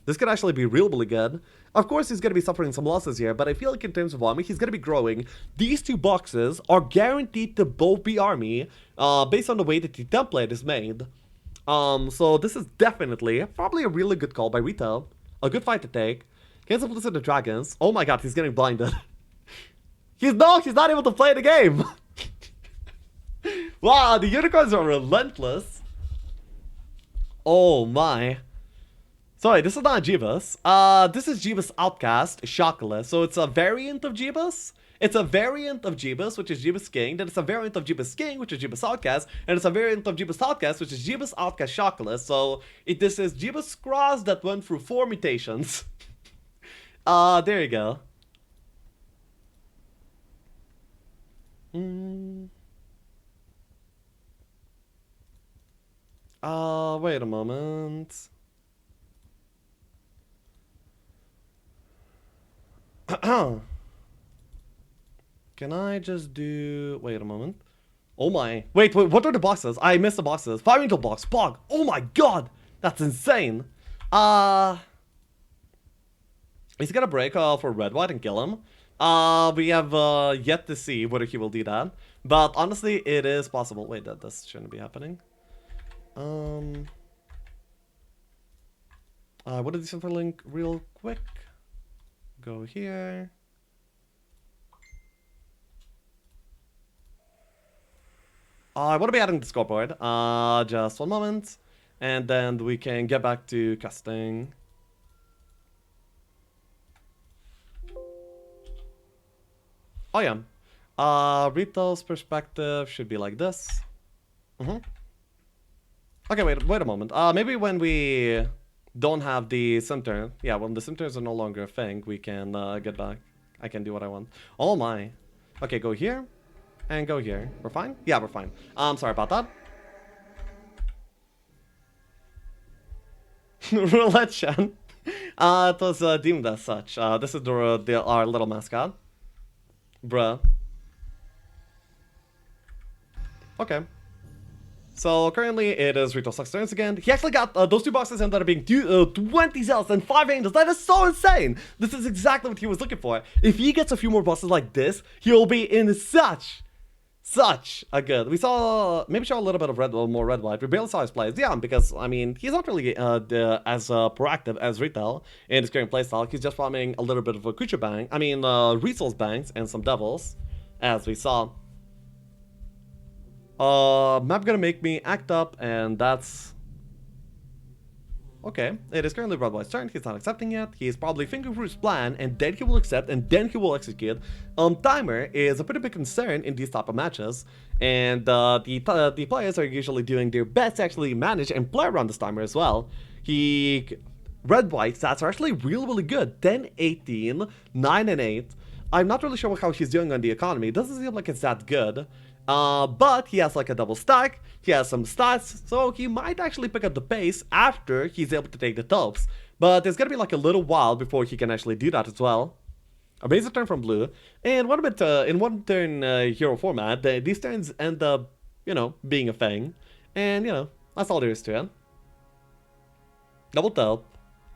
This could actually be really, really good. Of course, he's gonna be suffering some losses here, but I feel like in terms of army, he's gonna be growing. These 2 boxes are guaranteed to both be army, based on the way that the template is made. So this is definitely probably a really good call by Rito. A good fight to take. Cancel Blizzard the Dragons. Oh my god, he's getting blinded. He's not able to play the game. Wow, the unicorns are relentless. Oh my. Sorry, this is not Jebus. This is Jebus Outcast, Chocolate. So it's a variant of Jebus. It's a variant of Jebus, which is Jebus King. Then it's a variant of Jebus King, which is Jebus Outcast. And it's a variant of Jebus Outcast, which is Jebus Outcast Chocolate. So this is Jebus Cross that went through 4 mutations. There you go. Wait a moment. Can I just do... Wait a moment. Oh my. Wait, what are the boxes? I missed the boxes. 5 angel box. Bog. Oh my god. That's insane. He's gonna break for Redwhite and kill him. We have yet to see whether he will do that. But honestly, it is possible. Wait, this shouldn't be happening. What did this link real quick? Go here. I want to be adding the scoreboard. Just one moment. And then we can get back to casting. Oh yeah. Rito's perspective should be like this. Okay, wait a moment. Maybe when we don't have the center, yeah, when the centers are no longer a thing, we can get back. I can do what I want. Oh my. Okay, go here and go here. We're fine? Yeah, we're fine. Sorry about that. Roulette Chan. It was deemed as such. This is our little mascot. Bruh. Okay. So currently it is RitoSux turns again. He actually got those 2 boxes ended up being 20 zealots and 5 angels. That is so insane. This is exactly what he was looking for. If he gets a few more bosses like this, he will be in such a good. We saw maybe show a little bit of more Redwhite. We barely saw his plays. Yeah, because I mean he's not really as proactive as Rito in his current playstyle. He's just farming a little bit of a creature bank. I mean resource banks and some devils, as we saw. Map gonna make me act up, and that's okay. It is currently Redwhite's turn. He's not accepting yet. He is probably thinking through his plan, and then he will accept, and then he will execute. Timer is a pretty big concern in these type of matches, and the players are usually doing their best to actually manage and play around this timer as well. Redwhite stats are actually really good. 10, 18, 9, and 8. I'm not really sure how he's doing on the economy. It doesn't seem like it's that good. But he has like a double stack, he has some stats, so he might actually pick up the pace after he's able to take the tops. But it's gonna be like a little while before he can actually do that as well. A basic turn from blue, and one bit in one turn hero format, these turns end up, you know, being a thing, and you know that's all there is to it. Double tap.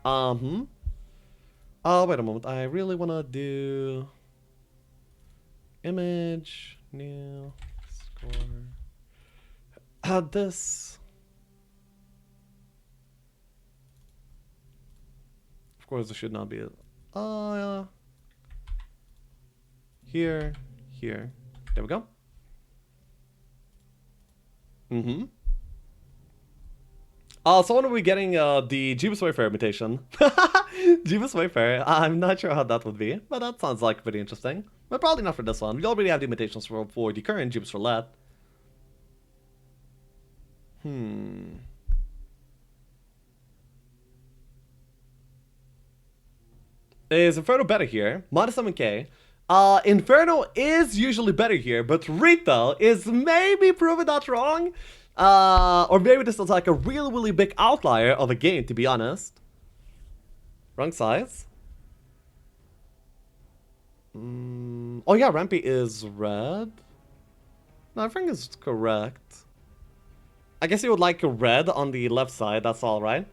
Oh, wait a moment. I really wanna do image new score. This. Of course, it should not be. Here, here. There we go. So when are we getting the Jebus Wayfarer imitation? Jebus Wayfarer, I'm not sure how that would be, but that sounds like pretty interesting. But probably not for this one. We already have the imitations for the current Jebus Roulette. Is Inferno better here? Minus 7k. Inferno is usually better here, but Rito is maybe proving that wrong. Or maybe this is like a really, really big outlier of a game, to be honest. Wrong size. Oh yeah, Rampy is red. No, I think it's correct. I guess you would like a red on the left side, that's alright.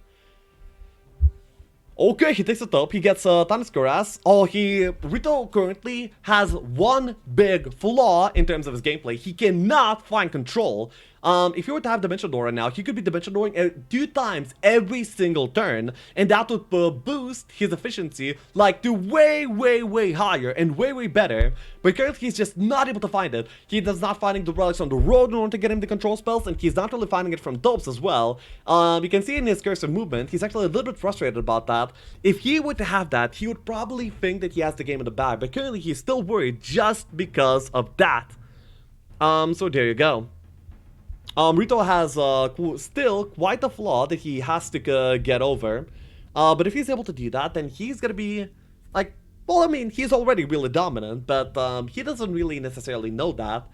Okay, he takes it up, he gets Times Cuirass. Oh, Rito currently has one big flaw in terms of his gameplay. He cannot find control. If you were to have Dimension Door right now, he could be Dimension Dooring 2 times every single turn, and that would boost his efficiency like to way, way, way higher and way, way better. But currently he's just not able to find it. He does not finding the relics on the road in order to get him the control spells, and he's not really finding it from dopes as well. You can see in his cursor movement, he's actually a little bit frustrated about that. If he were to have that, he would probably think that he has the game in the bag, but currently he's still worried just because of that. So there you go. Rito has still quite a flaw that he has to get over. But if he's able to do that, then he's gonna be like, well, I mean, he's already really dominant, but he doesn't really necessarily know that.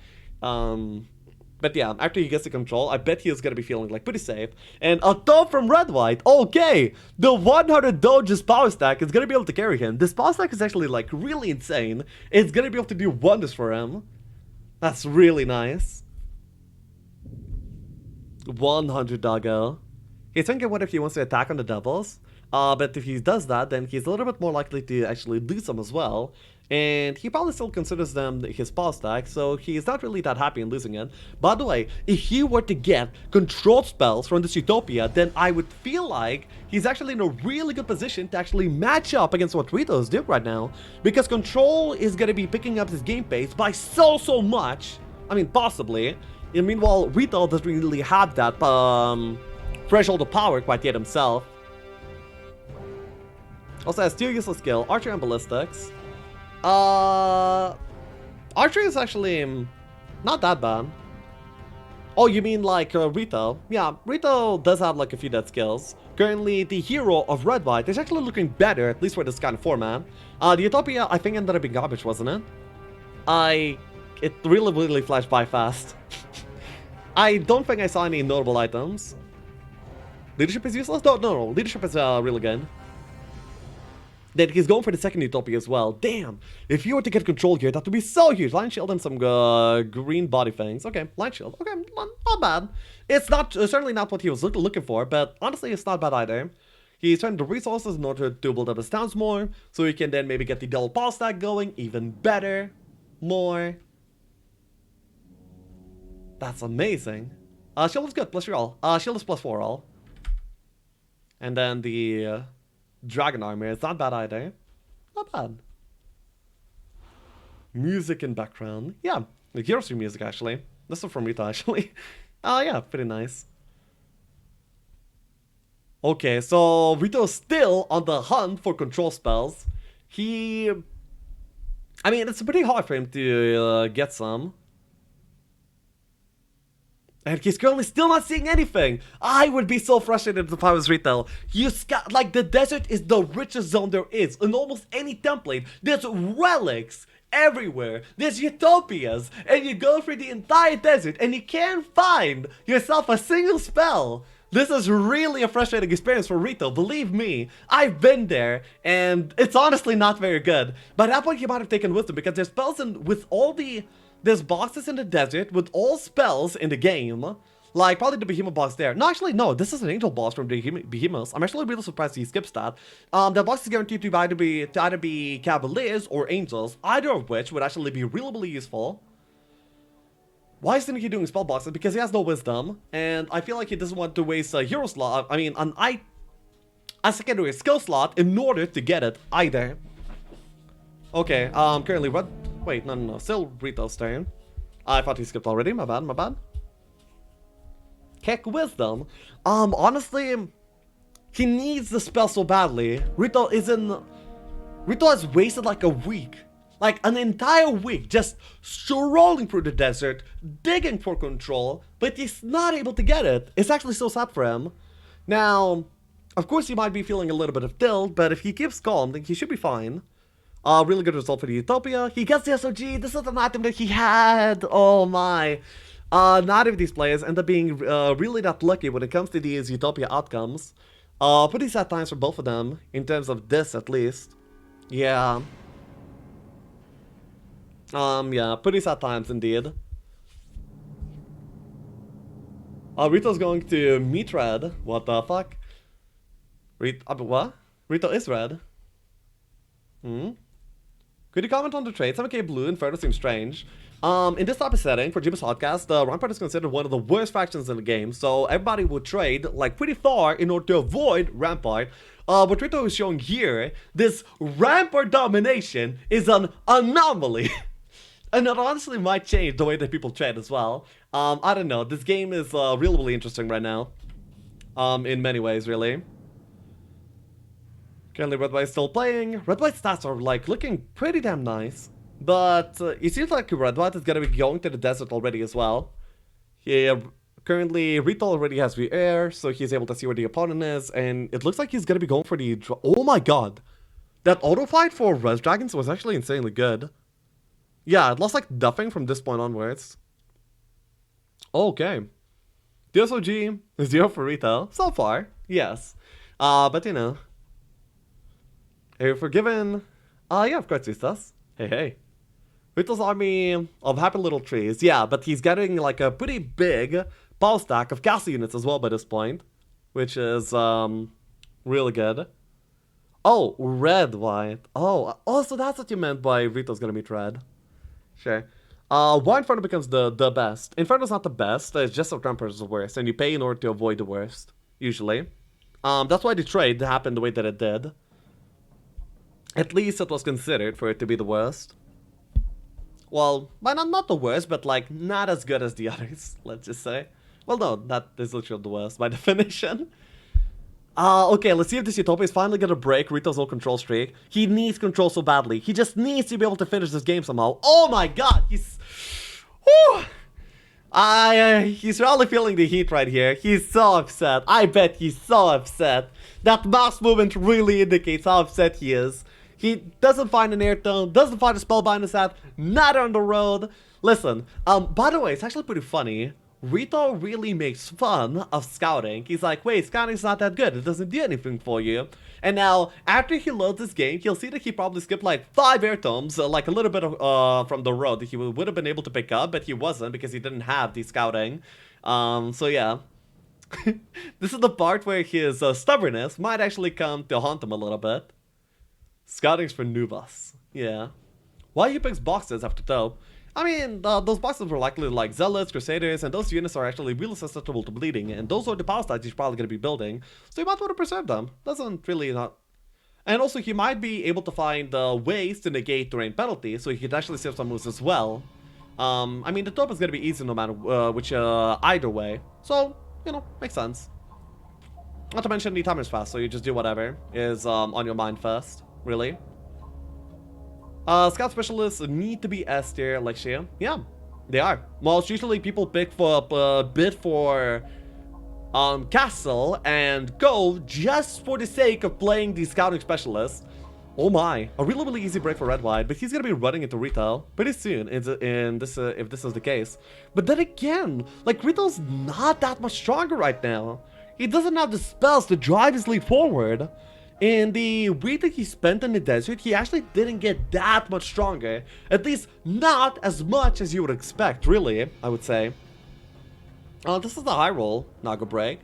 But yeah, after he gets the control, I bet he's gonna be feeling like pretty safe. And a top from Redwhite. Okay, the 100 Doge's power stack is gonna be able to carry him. This power stack is actually like really insane. It's gonna be able to do wonders for him. That's really nice. 100 doggo. He's thinking what if he wants to attack on the doubles. But if he does that, then he's a little bit more likely to actually lose them as well. And he probably still considers them his paw stack, so he's not really that happy in losing it. By the way, if he were to get control spells from this Utopia, then I would feel like he's actually in a really good position to actually match up against what Rito is doing right now. Because control is going to be picking up his game pace by so much. I mean, possibly. And meanwhile, Rito doesn't really have that threshold of power quite yet himself. Also has 2 useless skill, Archery and Ballistics. Archery is actually not that bad. Oh, you mean like Rito? Yeah, Rito does have like a few dead skills. Currently, the hero of Redwhite is actually looking better, at least for this kind of format. The Utopia, I think, ended up being garbage, wasn't it? It really flashed by fast. I don't think I saw any notable items. Leadership is useless? No. Leadership is really good. Then he's going for the second Utopia as well. Damn! If you were to get control here, that would be so huge. Lion Shield and some green body things. Okay, Lion Shield. Okay, not bad. It's not certainly not what he was looking for, but honestly, it's not bad either. He's trying the resources in order to build up his towns more, so he can then maybe get the double paw stack going even better, more. That's amazing. Shield is good, plus 3 all. Shield is plus 4 all. And then the Dragon Armor is not bad either. Not bad. Music in background. Yeah, the Hero Stream music actually. This is from Rito actually. Yeah, pretty nice. Okay, so Rito's still on the hunt for control spells. I mean, it's pretty hard for him to get some. And he's currently still not seeing anything. I would be so frustrated if I was Rito. Like, the desert is the richest zone there is. In almost any template, there's relics everywhere. There's utopias. And you go through the entire desert and you can't find yourself a single spell. This is really a frustrating experience for Rito, believe me. I've been there, and it's honestly not very good. By that point, he might have taken Wisdom, because there's spells in, with all the... There's boxes in the desert with all spells in the game. Like, probably the Behemoth box there. No, actually, no, this is an Angel boss from the Behemoths. I'm actually really surprised he skips that. The box is guaranteed to either be Cavaliers or Angels, either of which would actually be really, really useful. Why isn't he doing spell boxes? Because he has no wisdom, and I feel like he doesn't want to waste a hero slot. I mean, a secondary skill slot in order to get it either. Okay, currently what? Wait, no, still Rito's turn. I thought he skipped already. My bad. Keck wisdom. Honestly, he needs the spell so badly. Rito has wasted like a week. Like an entire week just strolling through the desert, digging for control, but he's not able to get it. It's actually so sad for him. Now, of course he might be feeling a little bit of tilt, but if he keeps calm, then he should be fine. Really good result for the Utopia. He gets the SOG. This is an item that he had. Oh my. Neither of these players end up being really that lucky when it comes to these Utopia outcomes. Pretty sad times for both of them, in terms of this at least. Yeah. Yeah, pretty sad times indeed. Rito's going to meet Red. What the fuck? What? Rito is Red. Could you comment on the trade? 7k blue, Inferno seems strange. In this type of setting, for Jebus Podcast, Rampart is considered one of the worst factions in the game, so everybody would trade, like, pretty far in order to avoid Rampart. What Rito is showing here, this Rampart domination is an anomaly. And it honestly might change the way that people trade as well. I don't know, this game is really, really interesting right now. In many ways, really. Currently, Redwhite is still playing. Redwhite's stats are, like, looking pretty damn nice. But it seems like Redwhite is gonna be going to the desert already as well. Currently, Rito already has the air, so he's able to see where the opponent is. And it looks like he's gonna be going for the... Oh my god! That auto fight for Res Dragons was actually insanely good. Yeah, it lost like nothing from this point onwards. Okay. The SOG is 0 for Rito. So far, yes. But you know. Hey, forgiven. Yeah, of course he does. Hey. Rito's army of happy little trees. Yeah, but he's getting like a pretty big power stack of castle units as well by this point. Which is, really good. Oh, Redwhite. Oh, so that's what you meant by Rito's gonna meet Red. Sure. Why Inferno becomes the best? Inferno's not the best, it's just that Rampart is the worst, and you pay in order to avoid the worst, usually. That's why the trade happened the way that it did. At least it was considered for it to be the worst. Well, not the worst, but like, not as good as the others, let's just say. Well, no, that is literally the worst by definition. Okay, let's see if this Utopia is finally gonna break Rito's old control streak. He needs control so badly. He just needs to be able to finish this game somehow. Oh my god, he's... Whew! He's really feeling the heat right here. He's so upset. I bet he's so upset. That mouse movement really indicates how upset he is. He doesn't find an air tone, doesn't find a spellbinder set, not on the road. Listen, by the way, it's actually pretty funny. Rito really makes fun of scouting. He's like, wait, scouting's not that good. It doesn't do anything for you. And now, after he loads this game, he'll see that he probably skipped like 5 air tomes, like a little bit of, from the road that he would have been able to pick up, but he wasn't because he didn't have the scouting. So yeah. This is the part where his stubbornness might actually come to haunt him a little bit. Scouting's for noobs. Yeah. Why he picks boxes after Taupe? I mean, those boxes were likely like Zealots, Crusaders, and those units are actually really susceptible to bleeding, and those are the power stats he's probably going to be building, so you might want to preserve them. Doesn't really not... And also, he might be able to find ways to negate terrain penalty, so he could actually save some moves as well. I mean, the top is going to be easy no matter which, either way, so, you know, makes sense. Not to mention the timer's fast, so you just do whatever is on your mind first, really. Scout specialists need to S tier, Lexiav. Yeah, they are. Most usually people pick for bid for castle and gold just for the sake of playing the scouting specialists. Oh my, a really, really easy break for Redwhite, but he's gonna be running into Rito pretty soon if this is the case. But then again, like, Rito's not that much stronger right now. he doesn't have the spells to drive his lead forward. And the week that he spent in the desert, he actually didn't get that much stronger. At least not as much as you would expect, really, I would say. This is the high roll, Naga break.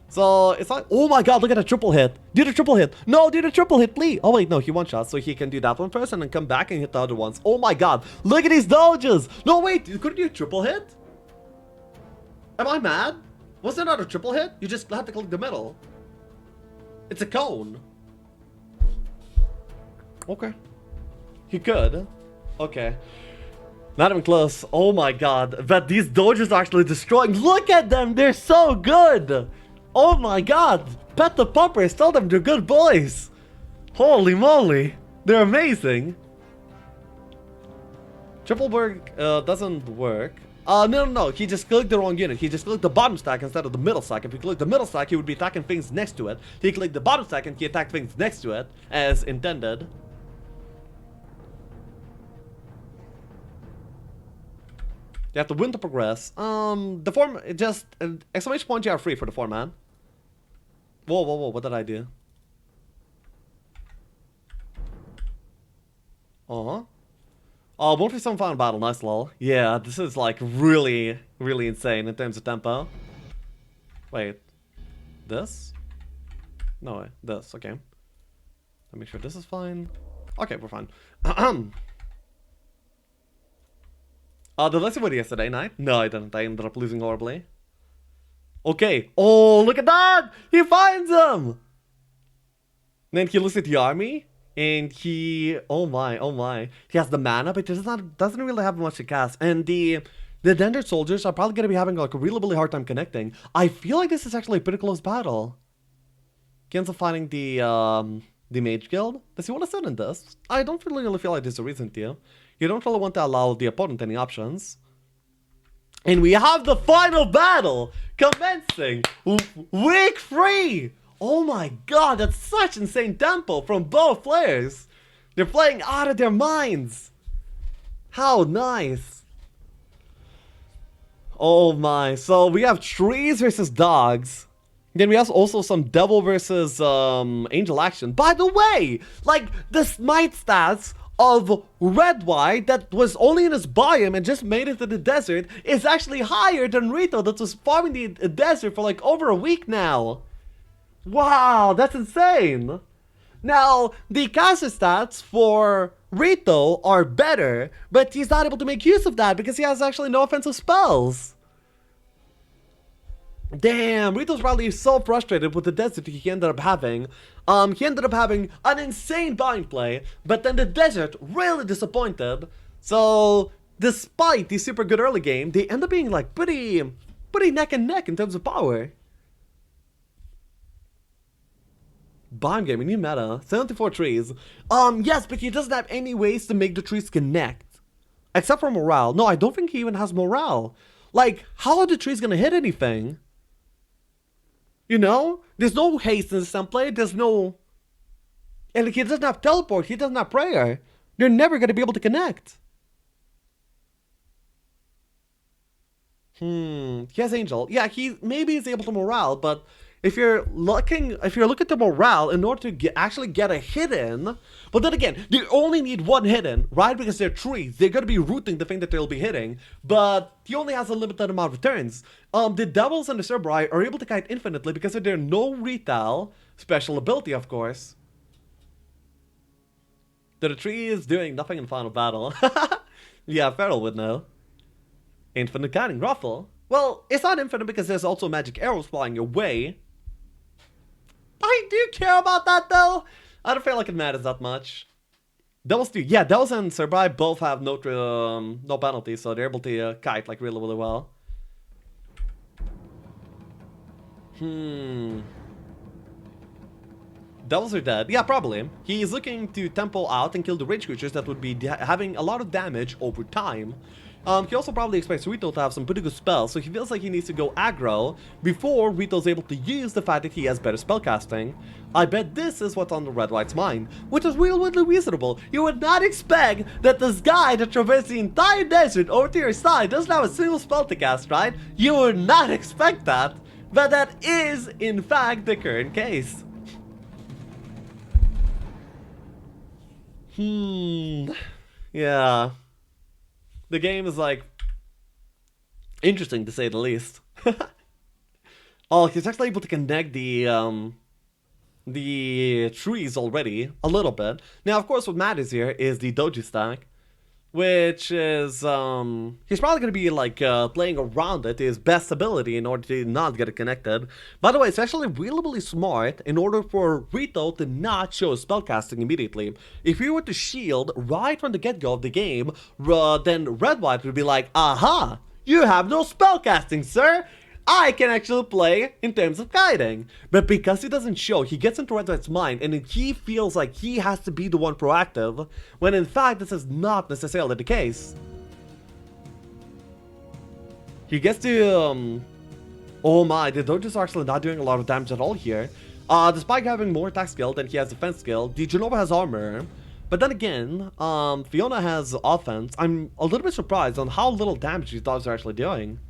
So it's like, oh my god, look at the triple hit. Do the triple hit. No, do the triple hit, please. Oh wait, no, he one shot, so he can do that one first and then come back and hit the other ones. Oh my god, look at these dodges. No, wait, you couldn't do a triple hit? Am I mad? Was there not a triple hit? You just had to click the middle. It's a cone. Okay. He could. Okay. Not even close. Oh my god. But these dodges are actually destroying. Look at them. They're so good. Oh my god. Pet the puppers. Tell them they're good boys. Holy moly. They're amazing. Triple work doesn't work. No. He just clicked the wrong unit. He just clicked the bottom stack instead of the middle stack. If he clicked the middle stack, he would be attacking things next to it. He clicked the bottom stack and he attacked things next to it, as intended. You have to win to progress. The form, just, exclamation point, you are free for the 4-man. Whoa, what did I do? Uh-huh. Oh, 1v7 final battle, nice lol. Yeah, this is like really insane in terms of tempo. Wait. This? No way, this, okay. Let me make sure this is fine. Okay, we're fine. Did Lexiav win yesterday night? No, I didn't. I ended up losing horribly. Okay. Oh, look at that! He finds him! Then he looks at the army, and he... Oh my. He has the mana, but he doesn't really have much to cast. And the Dender soldiers are probably going to be having like a really hard time connecting. I feel like this is actually a pretty close battle. He ends up fighting the Mage Guild. Does he want to sit in this? I don't really feel like there's a reason to. You don't really want to allow the opponent any options. And we have the final battle commencing week 3. Oh my god, that's such insane tempo from both players. They're playing out of their minds. How nice. Oh my, so we have trees versus dogs. Then we have also some devil versus angel action. By the way, like the smite stats of Redwhite that was only in his biome and just made it to the desert is actually higher than Rito that was farming the desert for like over a week now. Wow, that's insane. Now, the caster stats for Rito are better, but he's not able to make use of that because he has actually no offensive spells. Damn, Rito's probably so frustrated with the desert he ended up having. He ended up having an insane bind play, but then the desert really disappointed. So, despite the super good early game, they end up being like pretty neck and neck in terms of power. Bind game, new meta, 74 trees. Yes, but he doesn't have any ways to make the trees connect. Except for morale. No, I don't think he even has morale. Like, how are the trees gonna hit anything? You know? There's no haste in this template, there's no... And he doesn't have teleport, he doesn't have prayer. They're never gonna be able to connect. He has angel. Yeah, he maybe is able to morale, but if you're looking at the morale in order to actually get a hit in, but then again, they only need one hit in, right? Because they're trees, they're gonna be rooting the thing that they'll be hitting, but he only has a limited amount of turns. The devils and the Cerberus are able to kite infinitely because of their no retail special ability, of course. The tree is doing nothing in final battle. Yeah, Feral would know. Infinite kiting, Ruffle. Well, it's not infinite because there's also magic arrows flying away. I do care about that though. I don't feel like it matters that much. Devils do. Yeah, Devils and Cerberus both have no penalty, so they're able to kite like really well. Devils are dead. Yeah, probably. He's looking to tempo out and kill the rage creatures that would be having a lot of damage over time. He also probably expects Rito to have some pretty good spells, so he feels like he needs to go aggro before Rito's able to use the fact that he has better spellcasting. I bet this is what's on the Redwhite's mind, which is really reasonable. You would not expect that this guy that traversed the entire desert over to your side doesn't have a single spell to cast, right? You would not expect that. But that is, in fact, the current case. Yeah. The game is, like, interesting to say the least. Oh, he's actually able to connect the trees already a little bit. Now, of course, what matters here is the doji stack, which is he's probably gonna be like playing around it to his best ability in order to not get it connected. By the way, it's actually really, really smart in order for Rito to not show spellcasting immediately. If he were to shield right from the get-go of the game, then Redwhite would be like, aha, you have no spellcasting, sir. I can actually play in terms of guiding. But because he doesn't show, he gets into Redwhite's mind and he feels like he has to be the one proactive, when in fact this is not necessarily the case. He gets to, oh my, the Dojos are actually not doing a lot of damage at all here. Despite having more attack skill than he has defense skill, the Genova has armor. But then again, Fiona has offense. I'm a little bit surprised on how little damage these dogs are actually doing.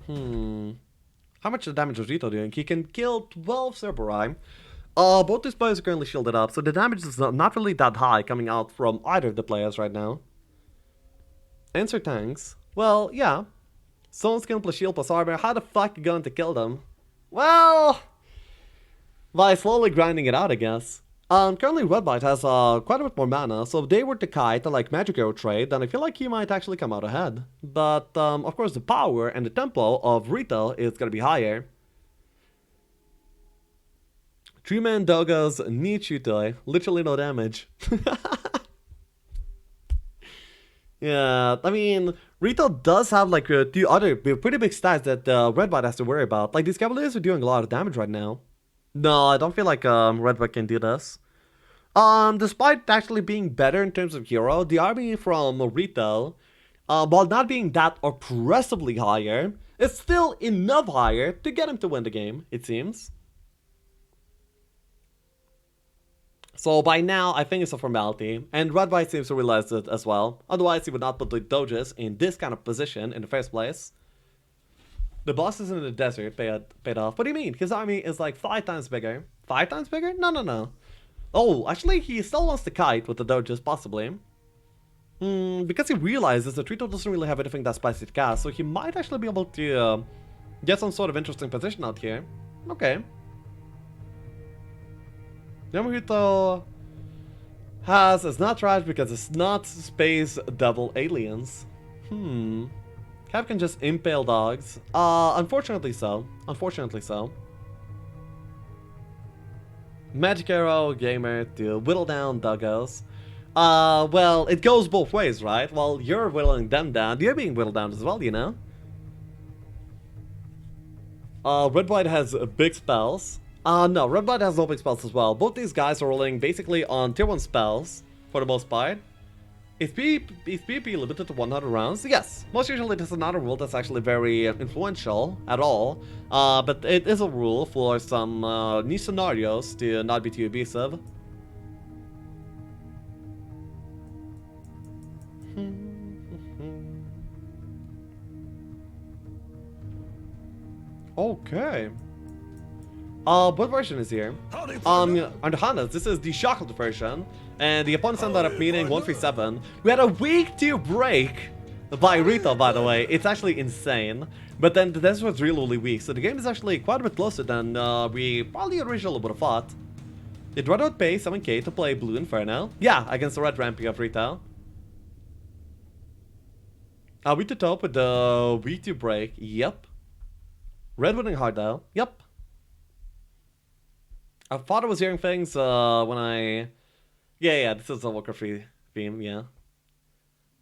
How much damage is Rito doing? He can kill 12 Cerberus. Both these players are currently shielded up, so the damage is not really that high coming out from either of the players right now. Answer tanks. Well, yeah. Stone skin plus shield plus armor. How the fuck are you going to kill them? Well, by slowly grinding it out, I guess. Currently Redwhite has quite a bit more mana, so if they were to kite and like Magic Arrow trade, then I feel like he might actually come out ahead. But of course the power and the tempo of Rito is gonna be higher. 3-man Dogos need Chutoi, literally no damage. Yeah, I mean, Rito does have like two other pretty big stats that Redwhite has to worry about. Like these Cavaliers are doing a lot of damage right now. No, I don't feel like Redwhite can do this. Despite actually being better in terms of hero, the army from Rito, while not being that oppressively higher, is still enough higher to get him to win the game, it seems. So by now, I think it's a formality, and Redwhite seems to realize it as well. Otherwise, he would not put the Doges in this kind of position in the first place. The boss is in the desert, paid off. What do you mean? His army is like 5 times bigger. 5 times bigger? No. Oh, actually, he still wants to kite with the Doges, possibly. Because he realizes that Rito doesn't really have anything that spicy to cast, so he might actually be able to get some sort of interesting position out here. Okay. Yamamoto has it's not trash because it's not space devil aliens. Cap can just impale dogs. Unfortunately so. Magic Arrow Gamer to whittle down doggos. Well, it goes both ways, right? While you're whittling them down, you're being whittled down as well, you know? Redwhite has big spells. No, Redwhite has no big spells as well. Both these guys are rolling basically on tier 1 spells, for the most part. Is PvP limited to 100 rounds? Yes. Most usually this is not a rule that's actually very influential at all. But it is a rule for some niche scenarios to not be too abusive. Okay. What version is here? On the Hanas, this is the chocolate version, and the opponents ended up meeting 137. We had a week 2 break by Rito, by the way. It's actually insane. But then this was really, really weak, so the game is actually quite a bit closer than we probably originally would have thought. Did Redwhite pay 7k to play Blue Inferno? Yeah, against the red ramping of Rito. Week 2 top with the week 2 break. Yep. Red winning hard though. Yep. I thought I was hearing things when I... Yeah, this is a Walker free theme, yeah.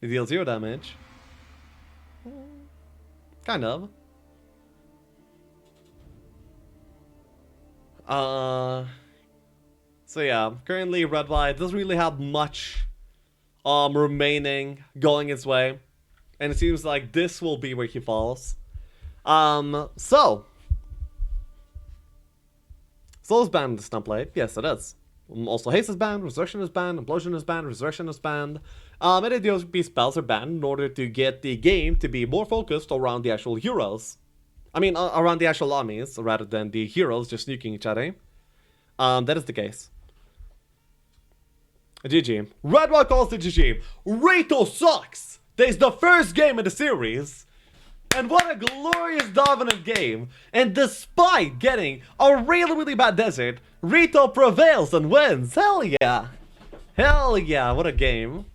It deals 0 damage. Kind of. So yeah, currently Redwhite doesn't really have much remaining going its way. And it seems like this will be where he falls. Soul is banned in the Stump Blade. Yes, it is. Also, Haste is banned, Resurrection is banned, Implosion is banned, Resurrection is banned. Many DOP spells are banned in order to get the game to be more focused around the actual heroes. I mean, around the actual armies, rather than the heroes just nuking each other. That is the case. GG. Redwhait calls the GG. RitoSux! That is the first game in the series. And what a glorious dominant game. And despite getting a really, really bad desert, Rito prevails and wins. Hell yeah. Hell yeah, what a game.